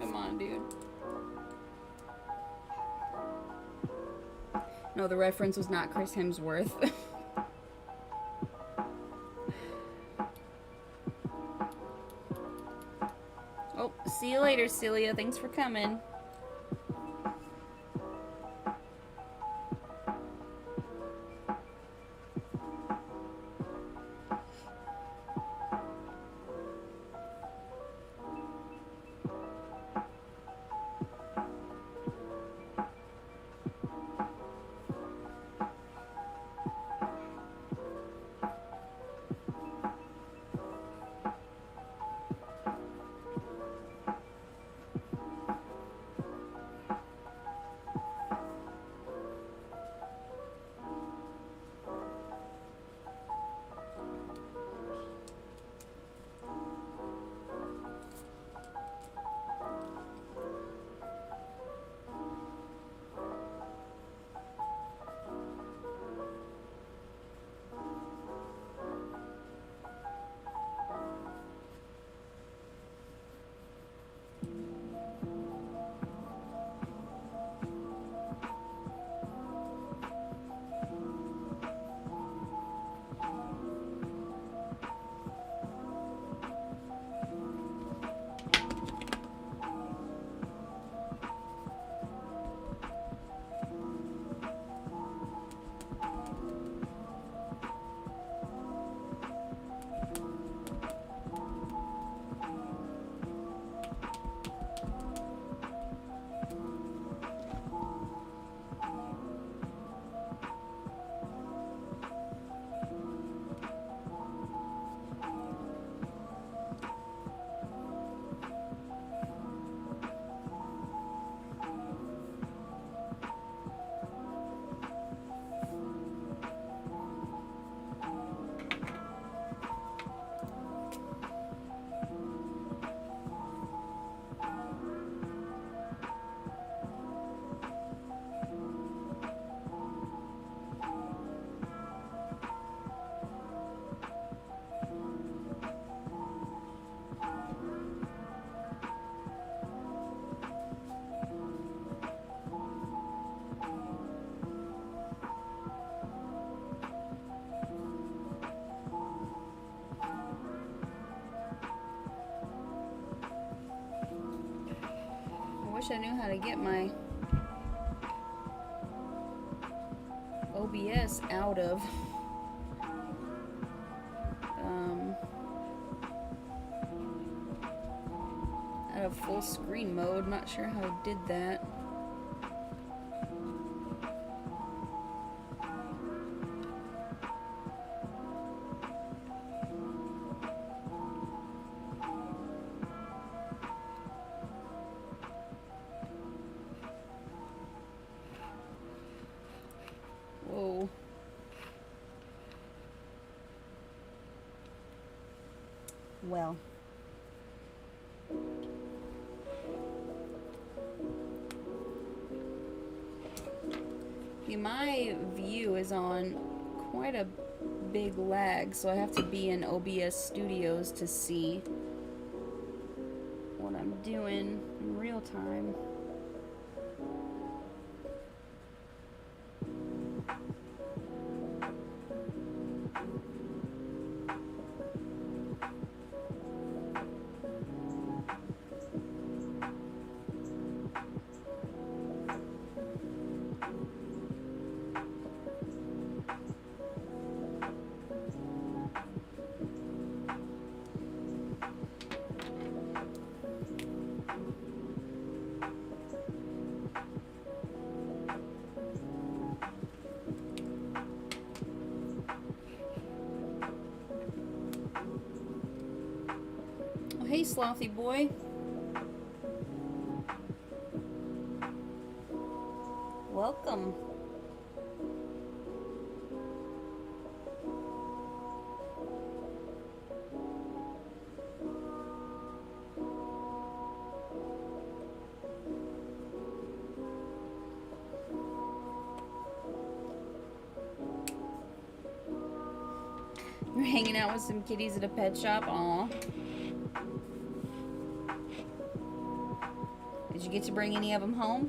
Come on, dude. No, the reference was not Chris Hemsworth. Oh, see you later, Celia. Thanks for coming. wish I knew how to get my OBS out of full screen mode. Not sure how I did that. Whoa. Well. My view is on quite a big lag, so I have to be in OBS Studios to see what I'm doing in real time. Hey, Slothy boy. Welcome. You're hanging out with some kitties at a pet shop? Aw. Did you get to bring any of them home?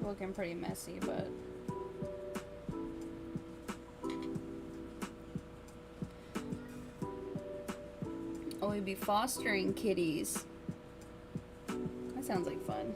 Looking pretty messy, but oh, we'd be fostering kitties. That sounds like fun.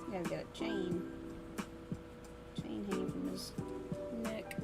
Gotta get a chain hanging from his neck.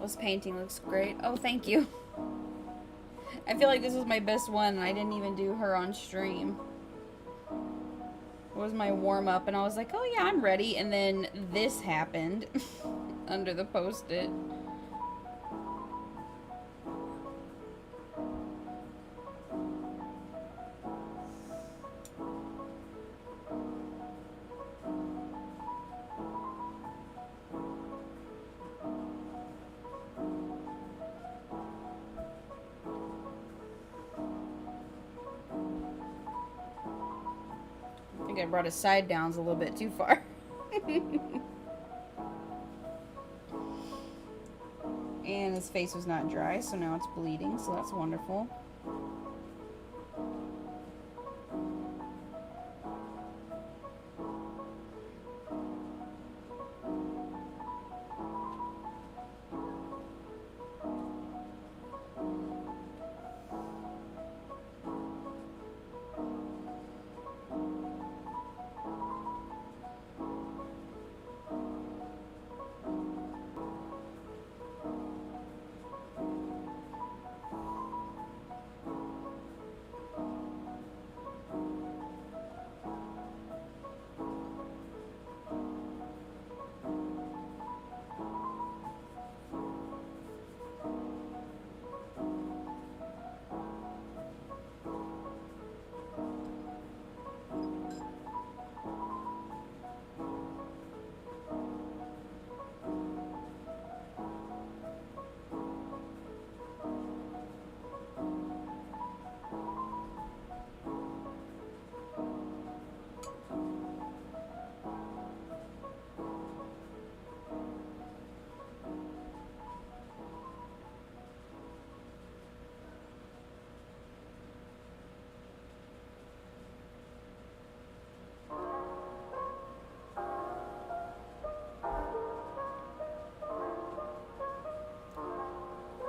This painting looks great. Oh, thank you. I feel like this was my best one, and I didn't even do her on stream. It was my warm-up, and I was like, oh yeah, I'm ready. And then this happened under the post-it. I brought his side downs a little bit too far. And his face was not dry, so now it's bleeding, so that's wonderful.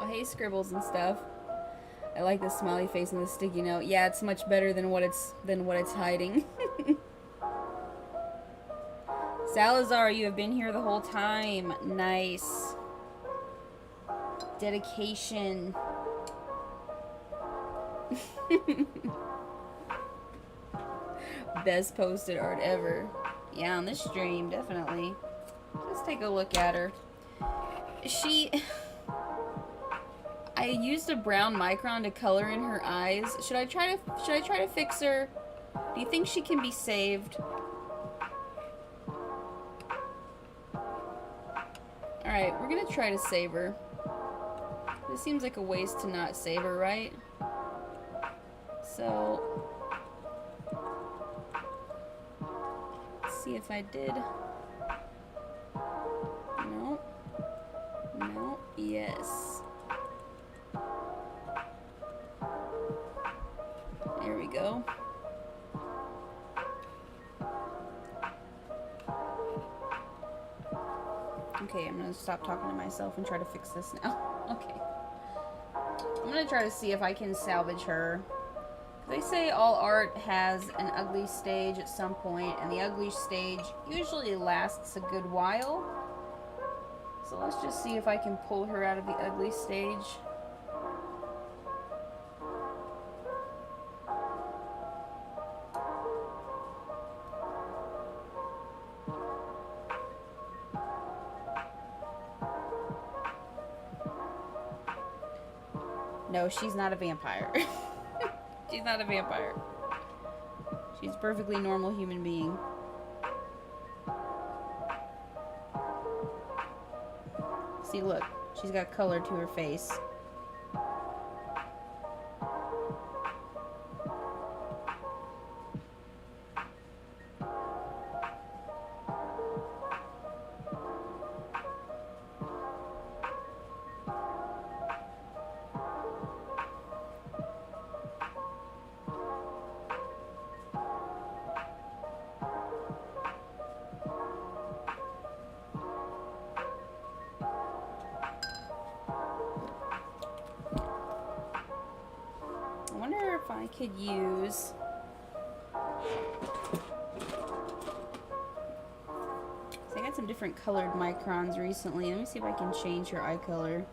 Hey, Scribbles and stuff. I like the smiley face and the sticky note. Yeah, it's much better than what it's hiding. Salazar, you have been here the whole time. Nice. Dedication. Best posted art ever. Yeah, on this stream, definitely. Let's take a look at her. I used a brown micron to color in her eyes. Should I try to fix her? Do you think she can be saved? Alright, we're gonna try to save her. This seems like a waste to not save her, right? So let's see if I did. No. No. Yes. There we go. Okay, I'm gonna stop talking to myself and try to fix this now. Okay. I'm gonna try to see if I can salvage her. They say all art has an ugly stage at some point, and the ugly stage usually lasts a good while. So let's just see if I can pull her out of the ugly stage. No, she's not a vampire. She's not a vampire. She's a perfectly normal human being. See, look. She's got color to her face. I could use I think some different colored microns recently. Let me see if I can change her eye color.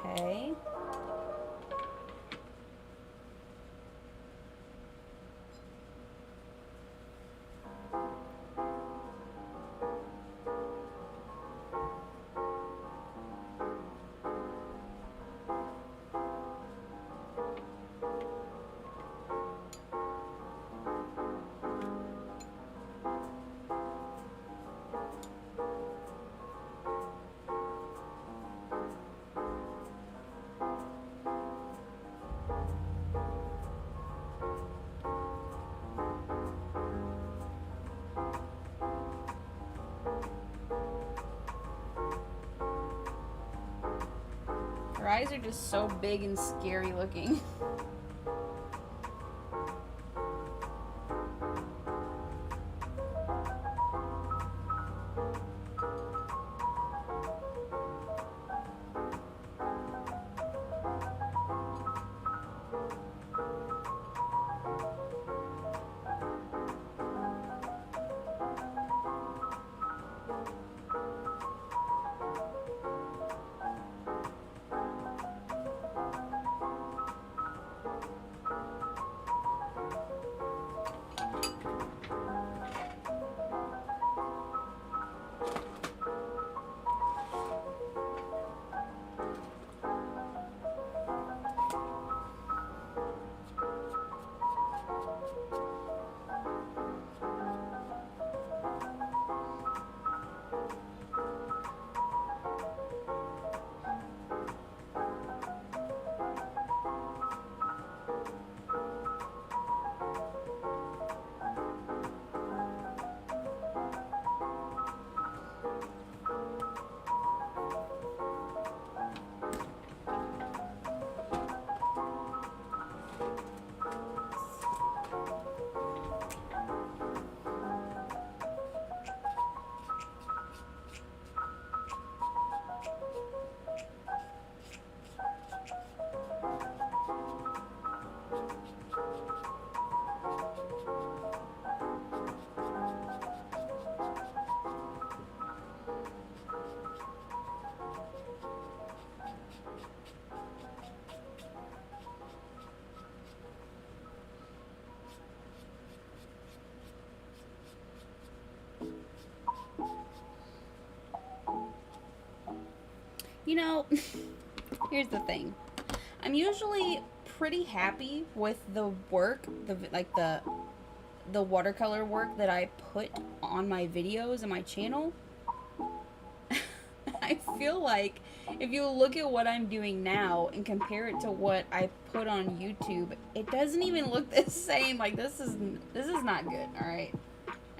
Okay. Her eyes are just so big and scary looking. You know, here's the thing. I'm usually pretty happy with the work, the watercolor work that I put on my videos and my channel. I feel like if you look at what I'm doing now and compare it to what I put on YouTube, it doesn't even look the same. Like this is not good. All right,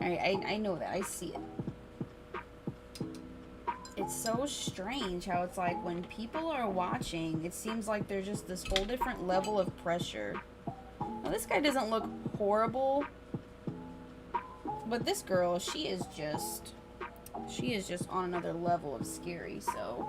I know that. I see it. It's so strange how it's like when people are watching, it seems like there's just this whole different level of pressure. Now this guy doesn't look horrible, but this girl, she is just on another level of scary. So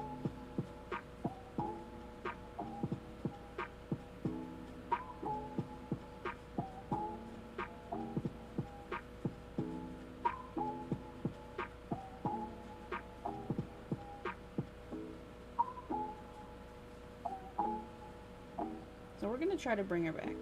we're gonna try to bring her back.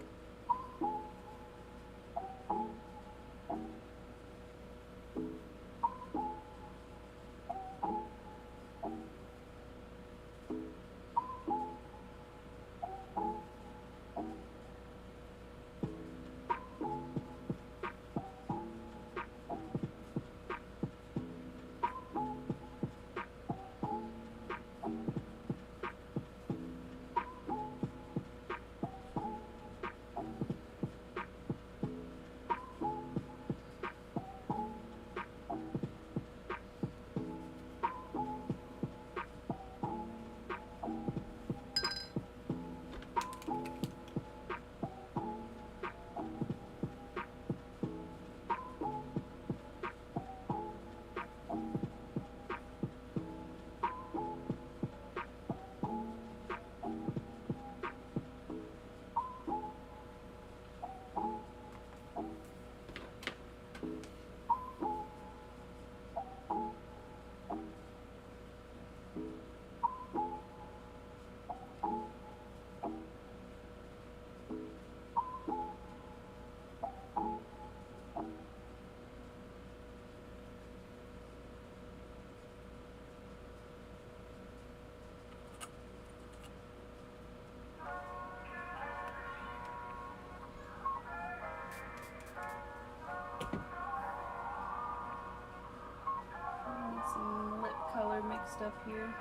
up here.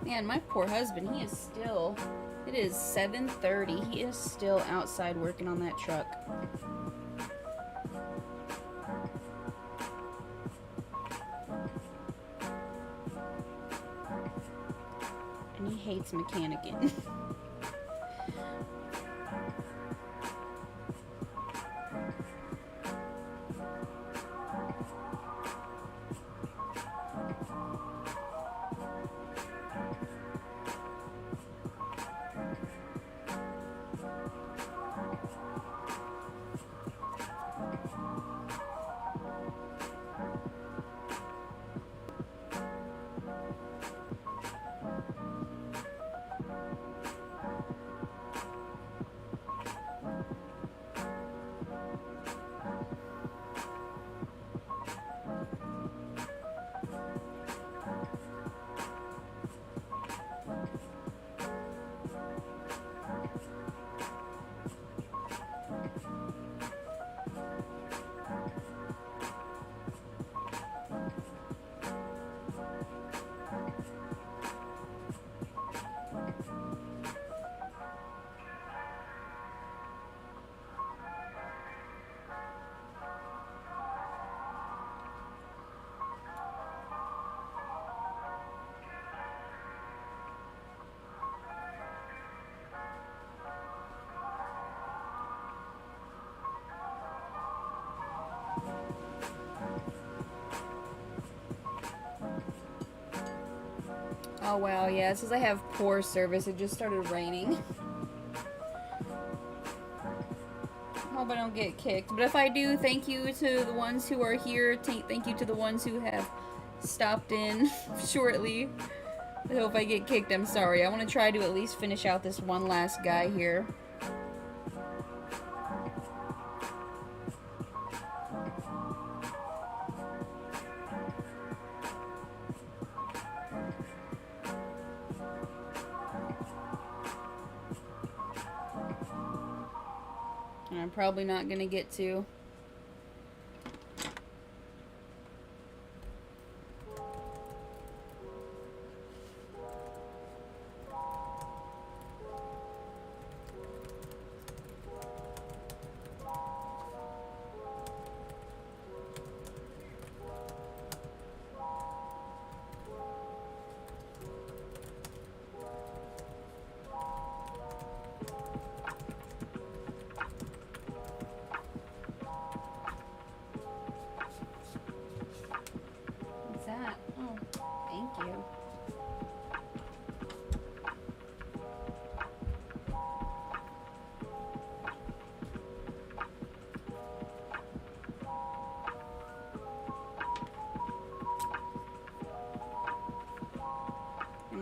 Man, my poor husband, he is still, it is 7:30. He is still outside working on that truck. And he hates mechanicking. Oh wow, yeah, it says I have poor service. It just started raining. Hope I don't get kicked. But if I do, thank you to the ones who are here. Thank you to the ones who have stopped in shortly. I hope I get kicked. I'm sorry. I want to try to at least finish out this one last guy here. And I'm probably not going to get to.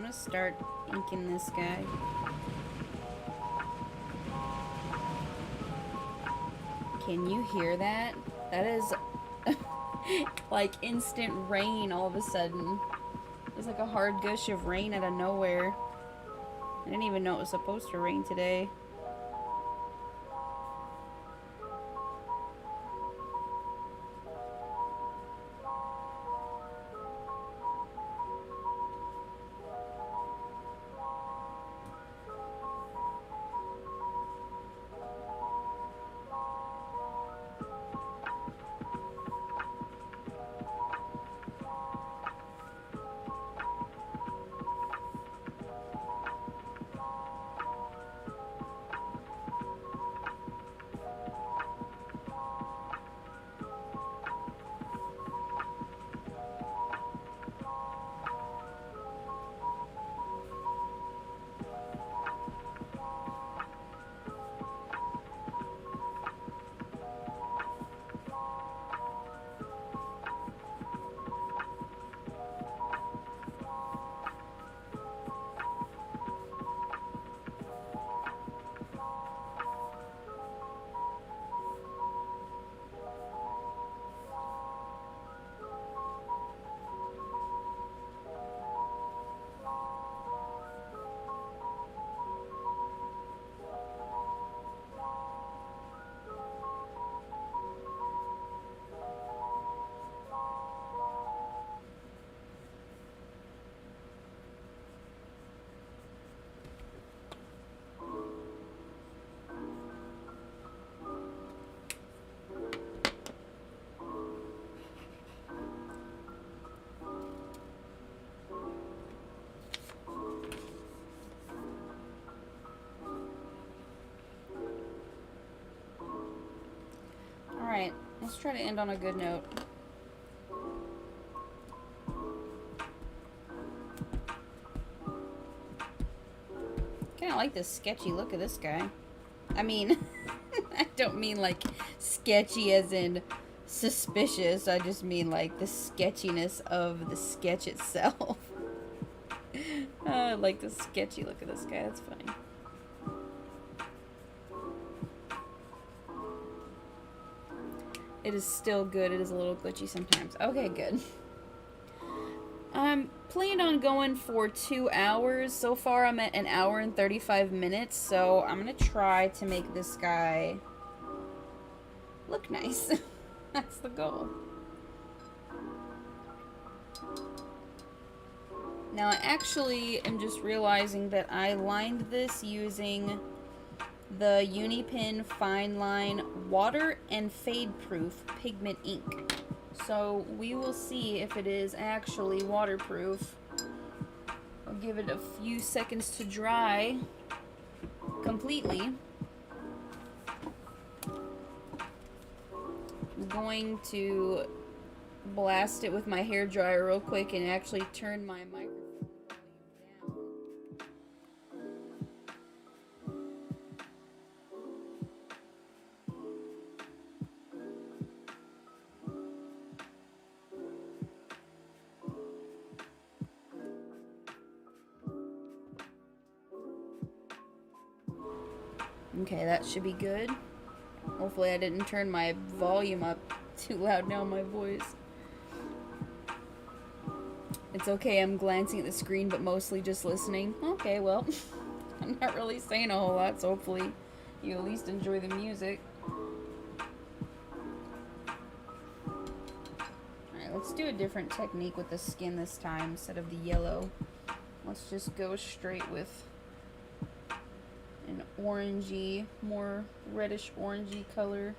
Start inking this guy. Can you hear that? That is like instant rain all of a sudden. It's like a hard gush of rain out of nowhere. I didn't even know it was supposed to rain today. Let's try to end on a good note. Kind of like this sketchy look of this guy. I mean, I don't mean like sketchy as in suspicious. I just mean like the sketchiness of the sketch itself. I like the sketchy look of this guy. That's funny. It is still good. It is a little glitchy sometimes. Okay, good. I'm planning on going for 2 hours. So far, I'm at 1 hour and 35 minutes. So I'm going to try to make this guy look nice. That's the goal. Now, I actually am just realizing that I lined this using the Unipen Fine Line Water and Fade Proof Pigment Ink. So we will see if it is actually waterproof. I'll give it a few seconds to dry completely. I'm going to blast it with my hairdryer real quick and actually turn my microphone down. Okay, that should be good. Hopefully I didn't turn my volume up too loud now, my voice. It's okay, I'm glancing at the screen, but mostly just listening. Okay, well, I'm not really saying a whole lot, so hopefully you at least enjoy the music. Alright, let's do a different technique with the skin this time instead of the yellow. Let's just go straight with an orangey, more reddish orangey color.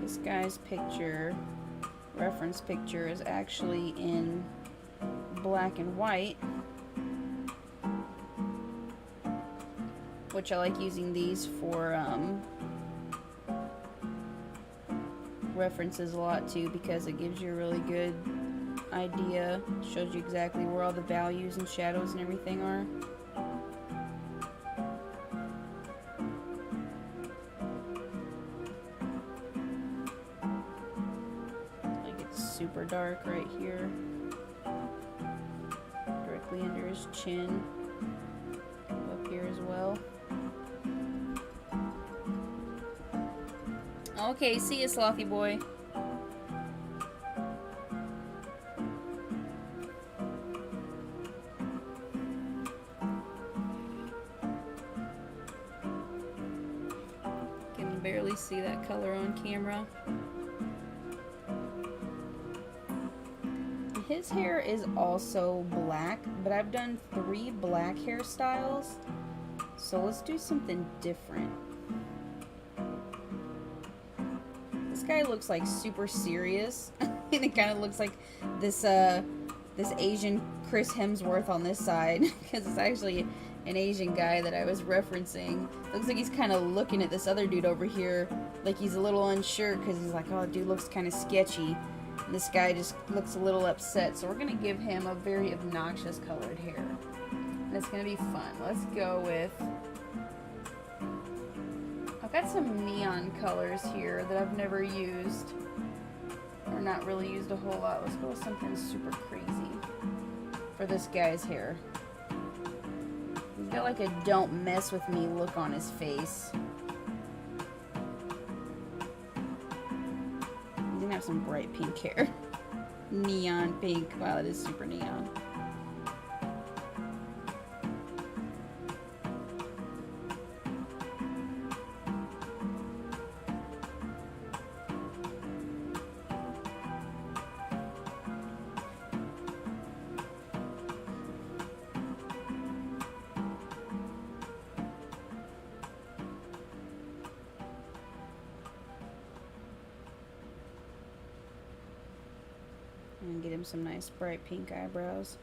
This guy's picture, reference picture, is actually in black and white, which I like using these for references a lot too, because it gives you a really good idea, shows you exactly where all the values and shadows and everything are. Like it's super dark right here, directly under his chin, up here as well. Okay, see ya, Slothy boy. Can barely see that color on camera. His hair is also black, but I've done 3 black hairstyles, so let's do something different. This guy looks like super serious, and it kind of looks like this this Asian Chris Hemsworth on this side, because it's actually an Asian guy that I was referencing. Looks like he's kind of looking at this other dude over here like he's a little unsure, because he's like, oh, dude looks kind of sketchy. And this guy just looks a little upset, so we're going to give him a very obnoxious colored hair. And it's going to be fun. Let's go with... I've got some neon colors here that I've never used, or not really used a whole lot. Let's go with something super crazy for this guy's hair. He's got like a don't mess with me look on his face. He's gonna have some bright pink hair. Neon pink. Wow, that is super neon. And get him some nice bright pink eyebrows.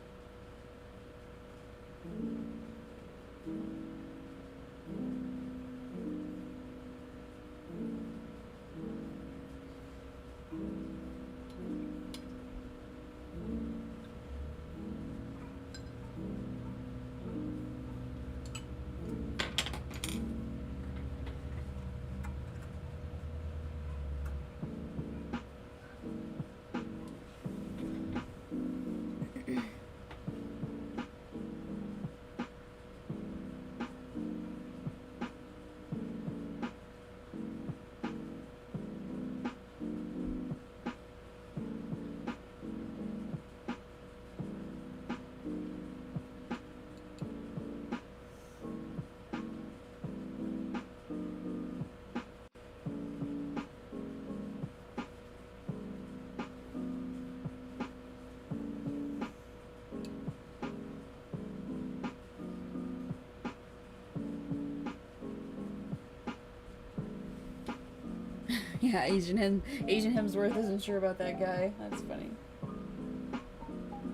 Yeah, Asian Hemsworth isn't sure about that guy. That's funny.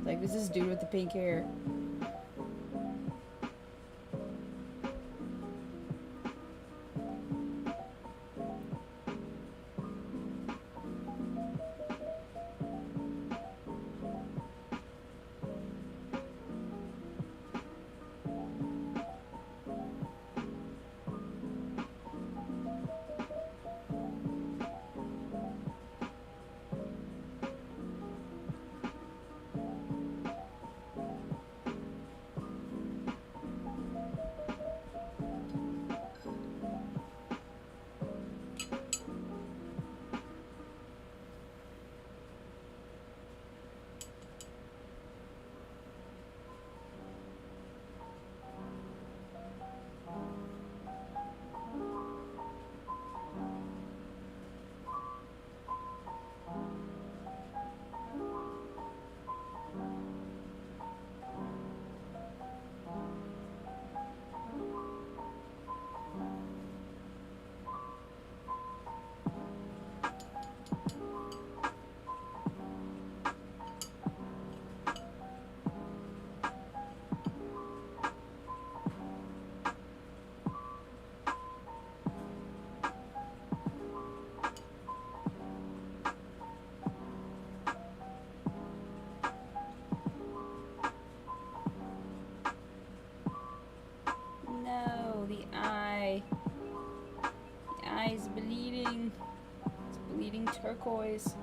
Like, who's this dude with the pink hair? No, the eye. The eye is bleeding. It's bleeding turquoise.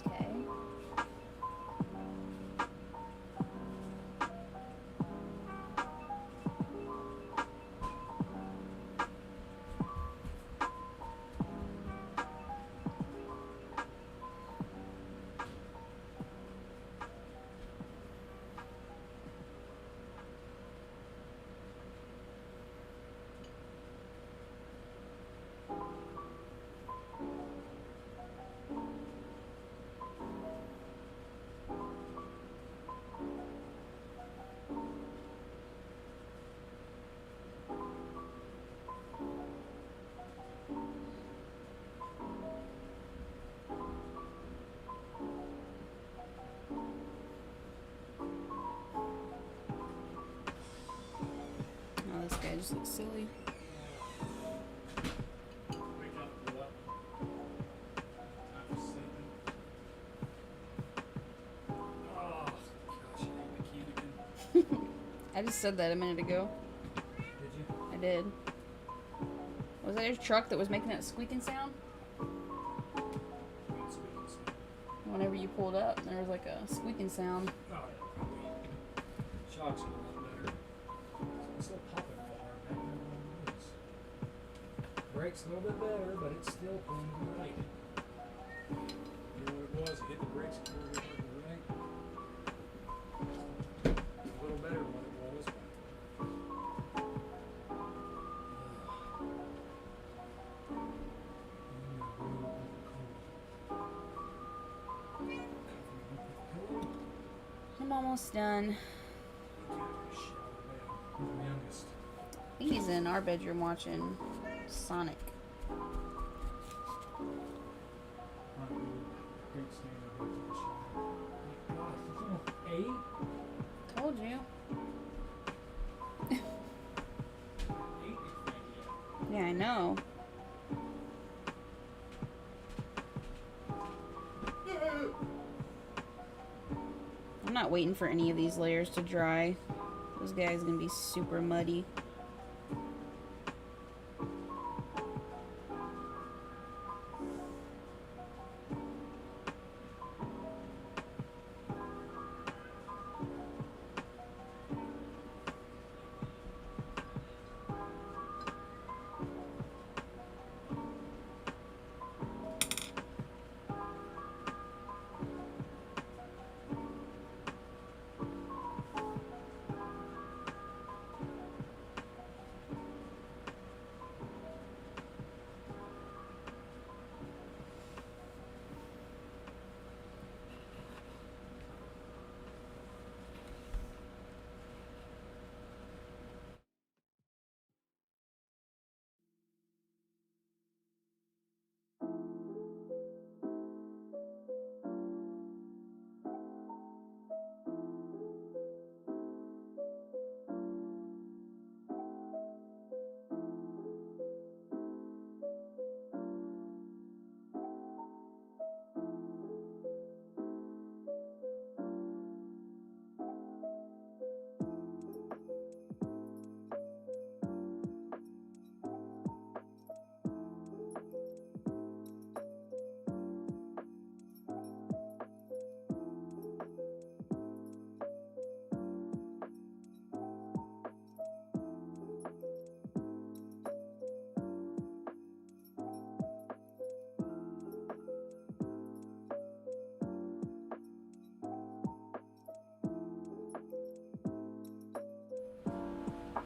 Okay. Oh, this guy just looks silly. Wake up, get up. Time for sleeping. Oh, gosh, I hate my key again. I just said that a minute ago. Did you? I did. Was that your truck that was making that squeaking sound? What squeaking sound? Whenever you pulled up, there was like a squeaking sound. Oh, yeah, probably. Shocks are a lot better. It's still popping real hard back there on the woods. Brakes a little bit better, but it's still pulling to the right. You know what it was? It hit the brakes a little bit to the right. It's a little better than what it was, but How I'm almost done. The youngest. I think he's in our bedroom watching Sonic. Great standard to the shower. My God, it's almost 8? Told you. 8 is my Yeah, I know. I'm not waiting for any of these layers to dry. Those guys are gonna be super muddy.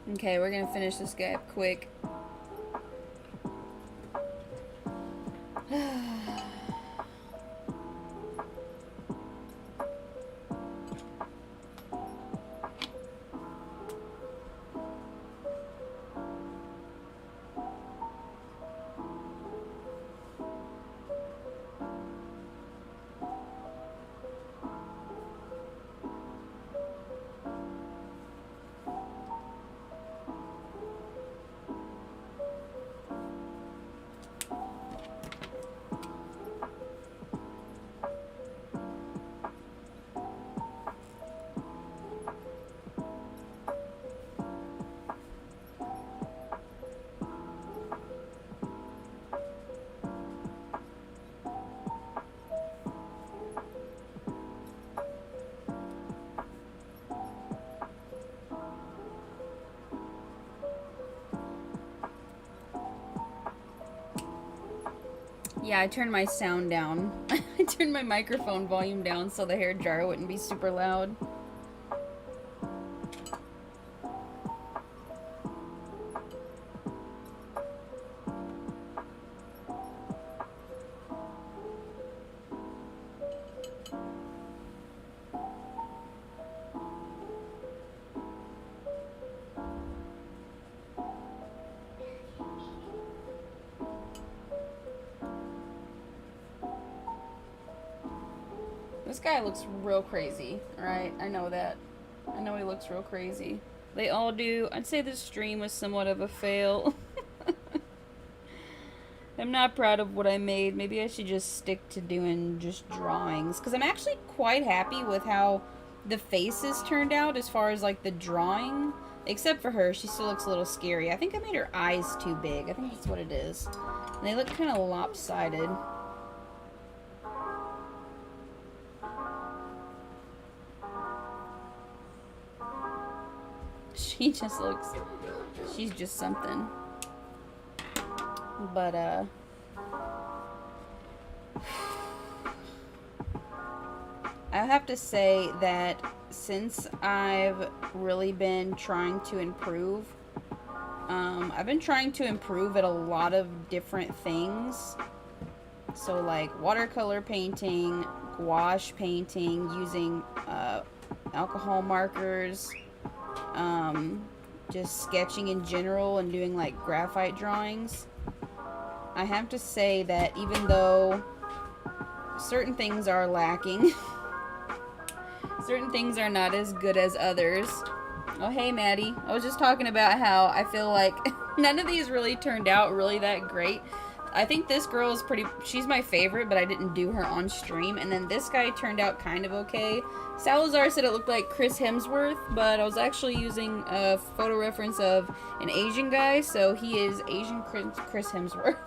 Okay, we're gonna finish this guy up quick. Yeah, I turned my sound down. I turned my microphone volume down so the hair dryer wouldn't be super loud. This guy looks real crazy, alright? I know that. I know he looks real crazy. They all do. I'd say this stream was somewhat of a fail. I'm not proud of what I made. Maybe I should just stick to doing just drawings. Because I'm actually quite happy with how the faces turned out as far as like the drawing. Except for her, she still looks a little scary. I think I made her eyes too big. I think that's what it is. And they look kind of lopsided. She just looks, she's just something. But, I have to say that since I've really been trying to improve, I've been trying to improve at a lot of different things. So like watercolor painting, gouache painting, using, alcohol markers, just sketching in general and doing like graphite drawings. I have to say that even though certain things are lacking, certain things are not as good as others. Oh, hey, Maddie. I was just talking about how I feel like none of these really turned out really that great. I think this girl is she's my favorite, but I didn't do her on stream. And then this guy turned out kind of okay. Salazar said it looked like Chris Hemsworth, but I was actually using a photo reference of an Asian guy, so he is Asian Chris Hemsworth.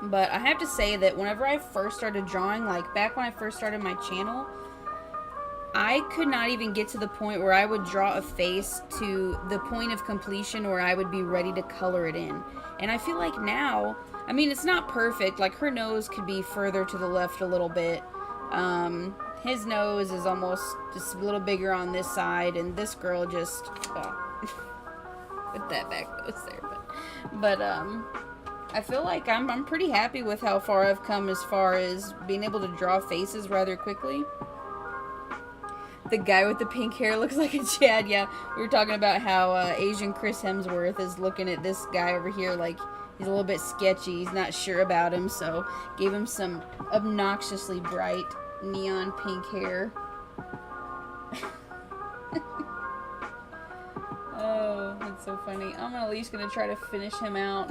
But I have to say that whenever I first started drawing, like back when I first started my channel, I could not even get to the point where I would draw a face to the point of completion where I would be ready to color it in. And I feel like now, I mean, it's not perfect. Like, her nose could be further to the left a little bit. His nose is almost just a little bigger on this side, and this girl just, put that back nose there. But I feel like I'm pretty happy with how far I've come as far as being able to draw faces rather quickly. The guy with the pink hair looks like a Chad. Yeah, we were talking about how Asian Chris Hemsworth is looking at this guy over here like he's a little bit sketchy. He's not sure about him, so gave him some obnoxiously bright neon pink hair. Oh, that's so funny. I'm at least gonna try to finish him out.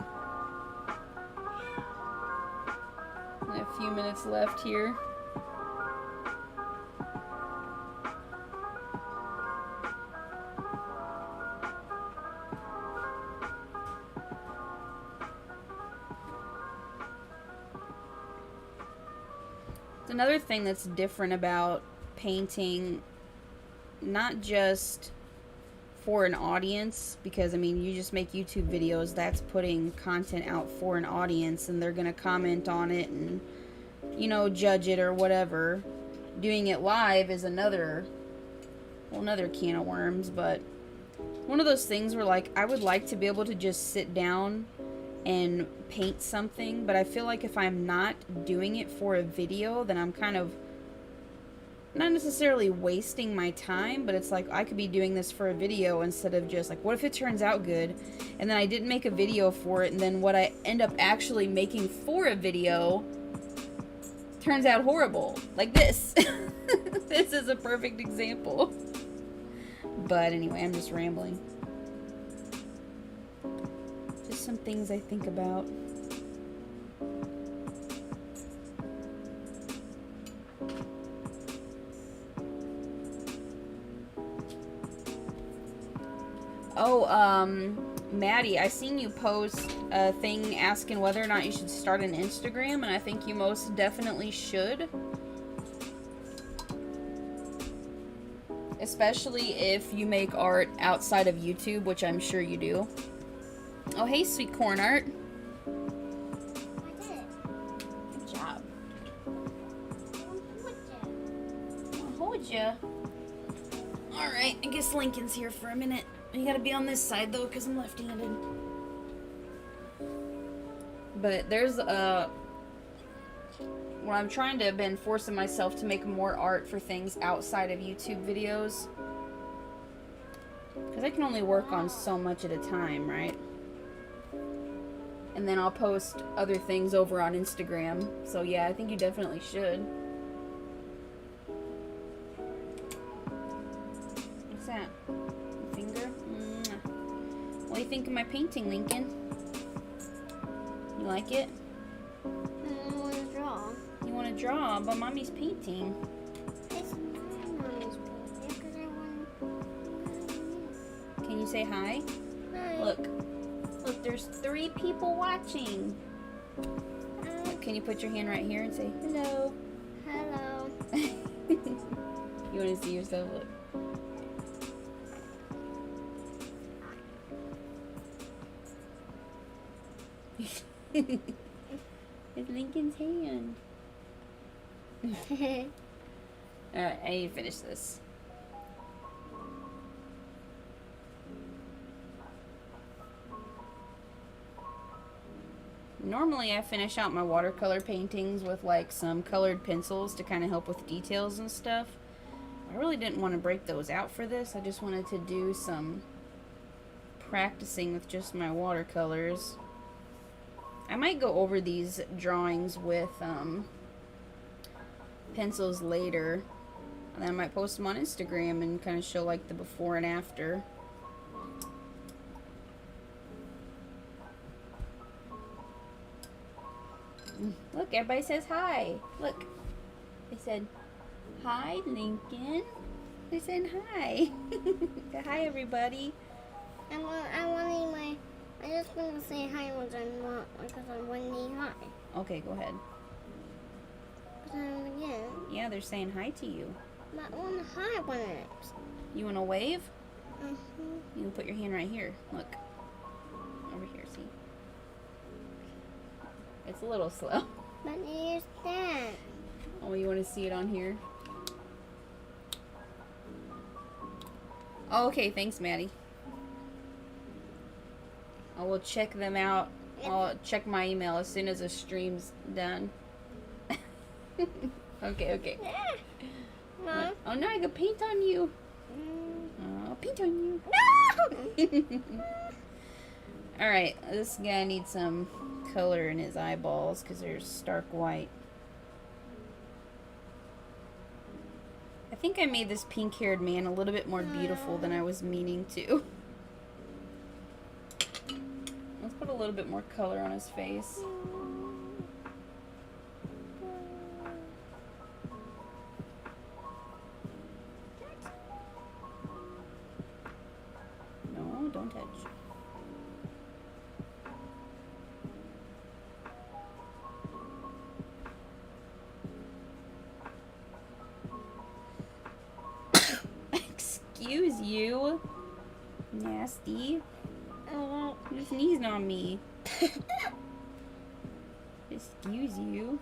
A few minutes left here. Another thing that's different about painting, not just for an audience, because I mean, you just make YouTube videos, that's putting content out for an audience and they're gonna comment on it and, you know, judge it or whatever. Doing it live is another can of worms, but one of those things where, like, I would like to be able to just sit down and paint something, but I feel like if I'm not doing it for a video, then I'm kind of not necessarily wasting my time, but it's like I could be doing this for a video instead of just like, what if it turns out good and then I didn't make a video for it, and then what I end up actually making for a video turns out horrible, like this. This is a perfect example. But anyway, I'm just rambling. Just some things I think about. Oh, Maddie, I seen you post a thing asking whether or not you should start an Instagram, and I think you most definitely should. Especially if you make art outside of YouTube, which I'm sure you do. Oh, hey, Sweet Corn Art. I did it. Good job. I'll hold ya. Alright, I guess Lincoln's here for a minute. You gotta be on this side, though, because I'm left-handed. But there's when I'm trying to have been forcing myself to make more art for things outside of YouTube videos. Because I can only work on so much at a time, right? And then I'll post other things over on Instagram. So yeah, I think you definitely should. What's that? A finger? What do you think of my painting, Lincoln? You like it? I want to draw. You want to draw, but Mommy's painting. It's my mommy's painting because I want. Can you say hi? Hi. Look, there's 3 people watching. Can you put your hand right here and say hello? Hello. You want to see yourself? Look. It's Lincoln's hand. Alright, I need to finish this. Normally I finish out my watercolor paintings with like some colored pencils to kind of help with details and stuff. I really didn't want to break those out for this. I just wanted to do some practicing with just my watercolors. I might go over these drawings with pencils later, and then I might post them on Instagram and kind of show like the before and after. Look, everybody says hi. Look, they said hi, Lincoln. They said hi. Hi, everybody. I just want to say hi because I'm windy hi. Okay, go ahead. But again. Yeah, they're saying hi to you. But I want to hi one of them. You want to wave? Mm-hmm. You can put your hand right here. Look. Over here, see? It's a little slow. But here's that. Oh, you want to see it on here? Oh, okay, thanks, Maddie. I will check them out. I'll check my email as soon as the stream's done. Okay. Mom? Oh no, I could paint on you. I'll paint on you. No! Alright, this guy needs some color in his eyeballs because they're stark white. I think I made this pink-haired man a little bit more beautiful than I was meaning to. Let's put a little bit more color on his face. No, don't touch. Excuse you. Nasty. You're sneezing on me. Excuse you.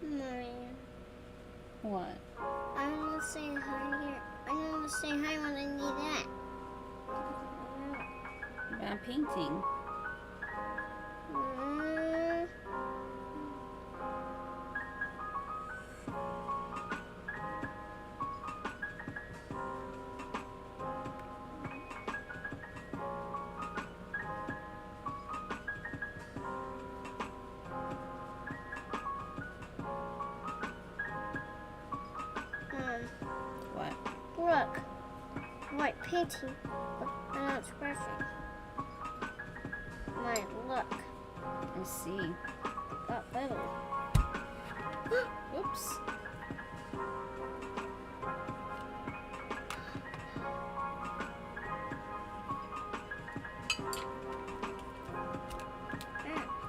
Maria. What? I want to say hi here. I want to say hi when I need that. About painting. What? Look. White painting. An expression. My look. Let's see. Got better. Oops.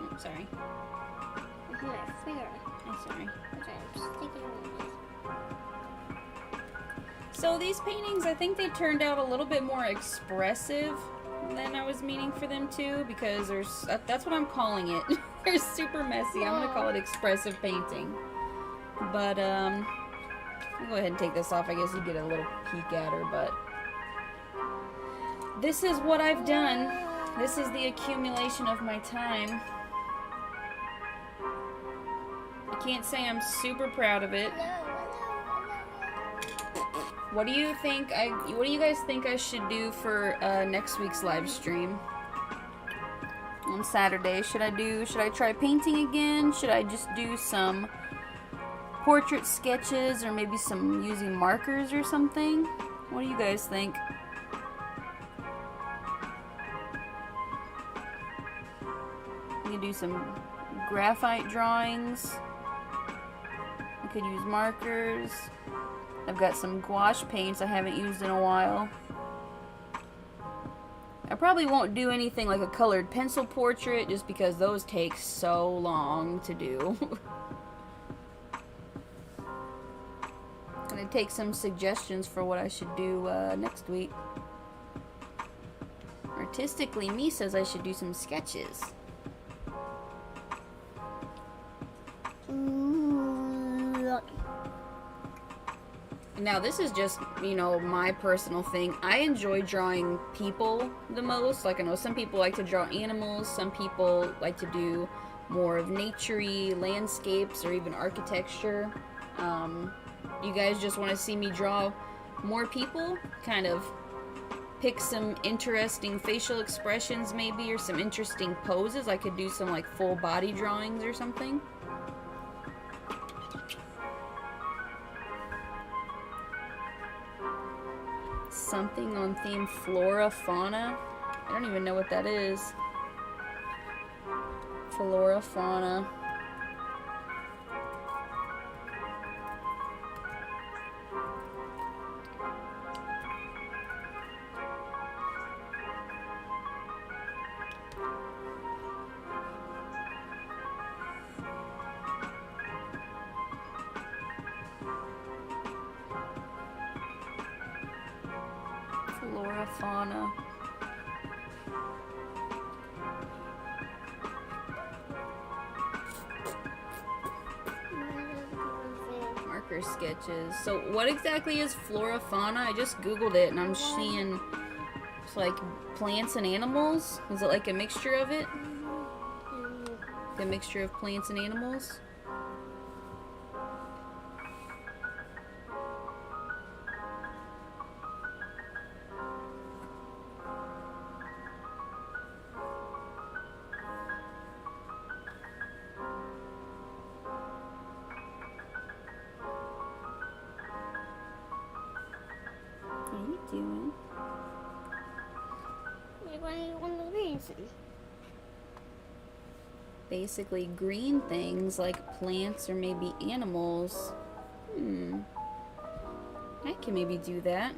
I'm sorry. My finger. I'm sorry. Okay, I'm sticking it in. So these paintings, I think they turned out a little bit more expressive than I was meaning for them to, because that's what I'm calling it. They're super messy. I'm gonna call it expressive painting. But I'll go ahead and take this off. I guess you get a little peek at her, but this is what I've done. This is the accumulation of my time. I can't say I'm super proud of it. What do you think? What do you guys think I should do for next week's live stream on Saturday? Should I try painting again? Should I just do some portrait sketches, or maybe some using markers or something? What do you guys think? We could do some graphite drawings. I could use markers. I've got some gouache paints I haven't used in a while. I probably won't do anything like a colored pencil portrait, just because those take so long to do. I'm gonna take some suggestions for what I should do next week. Artistically Me says I should do some sketches. Now this is just, you know, my personal thing. I enjoy drawing people the most. Like I know some people like to draw animals, some people like to do more of nature-y landscapes or even architecture. You guys just want to see me draw more people, kind of pick some interesting facial expressions maybe, or some interesting poses. I could do some like full body drawings or something. Something on theme flora, fauna. I don't even know what that is. Flora, fauna. Flora, fauna. Marker sketches. So what exactly is flora, fauna? I just googled it and I'm seeing it's like plants and animals. Is it like a mixture of it? A mixture of plants and animals? What are you doing? Basically green things like plants or maybe animals. I can maybe do that.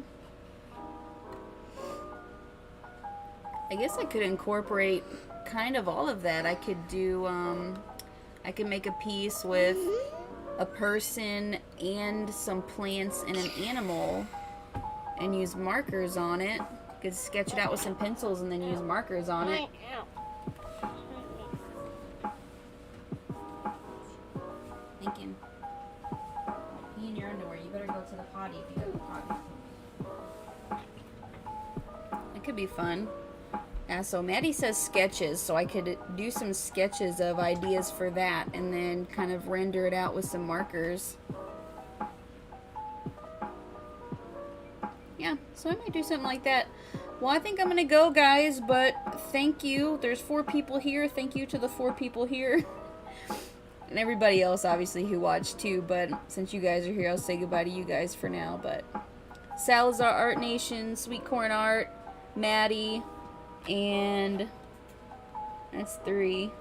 I guess I could incorporate kind of all of that. I could do, I could make a piece with a person and some plants and an animal and use markers on it. Could sketch it out with some pencils and then use markers on it. Thinking. Be in your underwear. You better go to the potty if you go to the potty. It could be fun. Yeah, so Maddie says sketches, so I could do some sketches of ideas for that and then kind of render it out with some markers. Yeah, so I might do something like that. Well, I think I'm gonna go, guys, but thank you. There's 4 people here. Thank you to the 4 people here. And everybody else, obviously, who watched too, but since you guys are here, I'll say goodbye to you guys for now. But Salazar Art Nation, Sweet Corn Art, Maddie, and that's 3.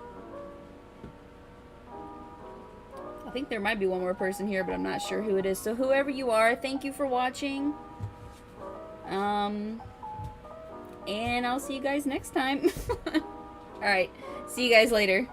I think there might be one more person here, but I'm not sure who it is. So whoever you are, thank you for watching. And I'll see you guys next time. Alright, see you guys later.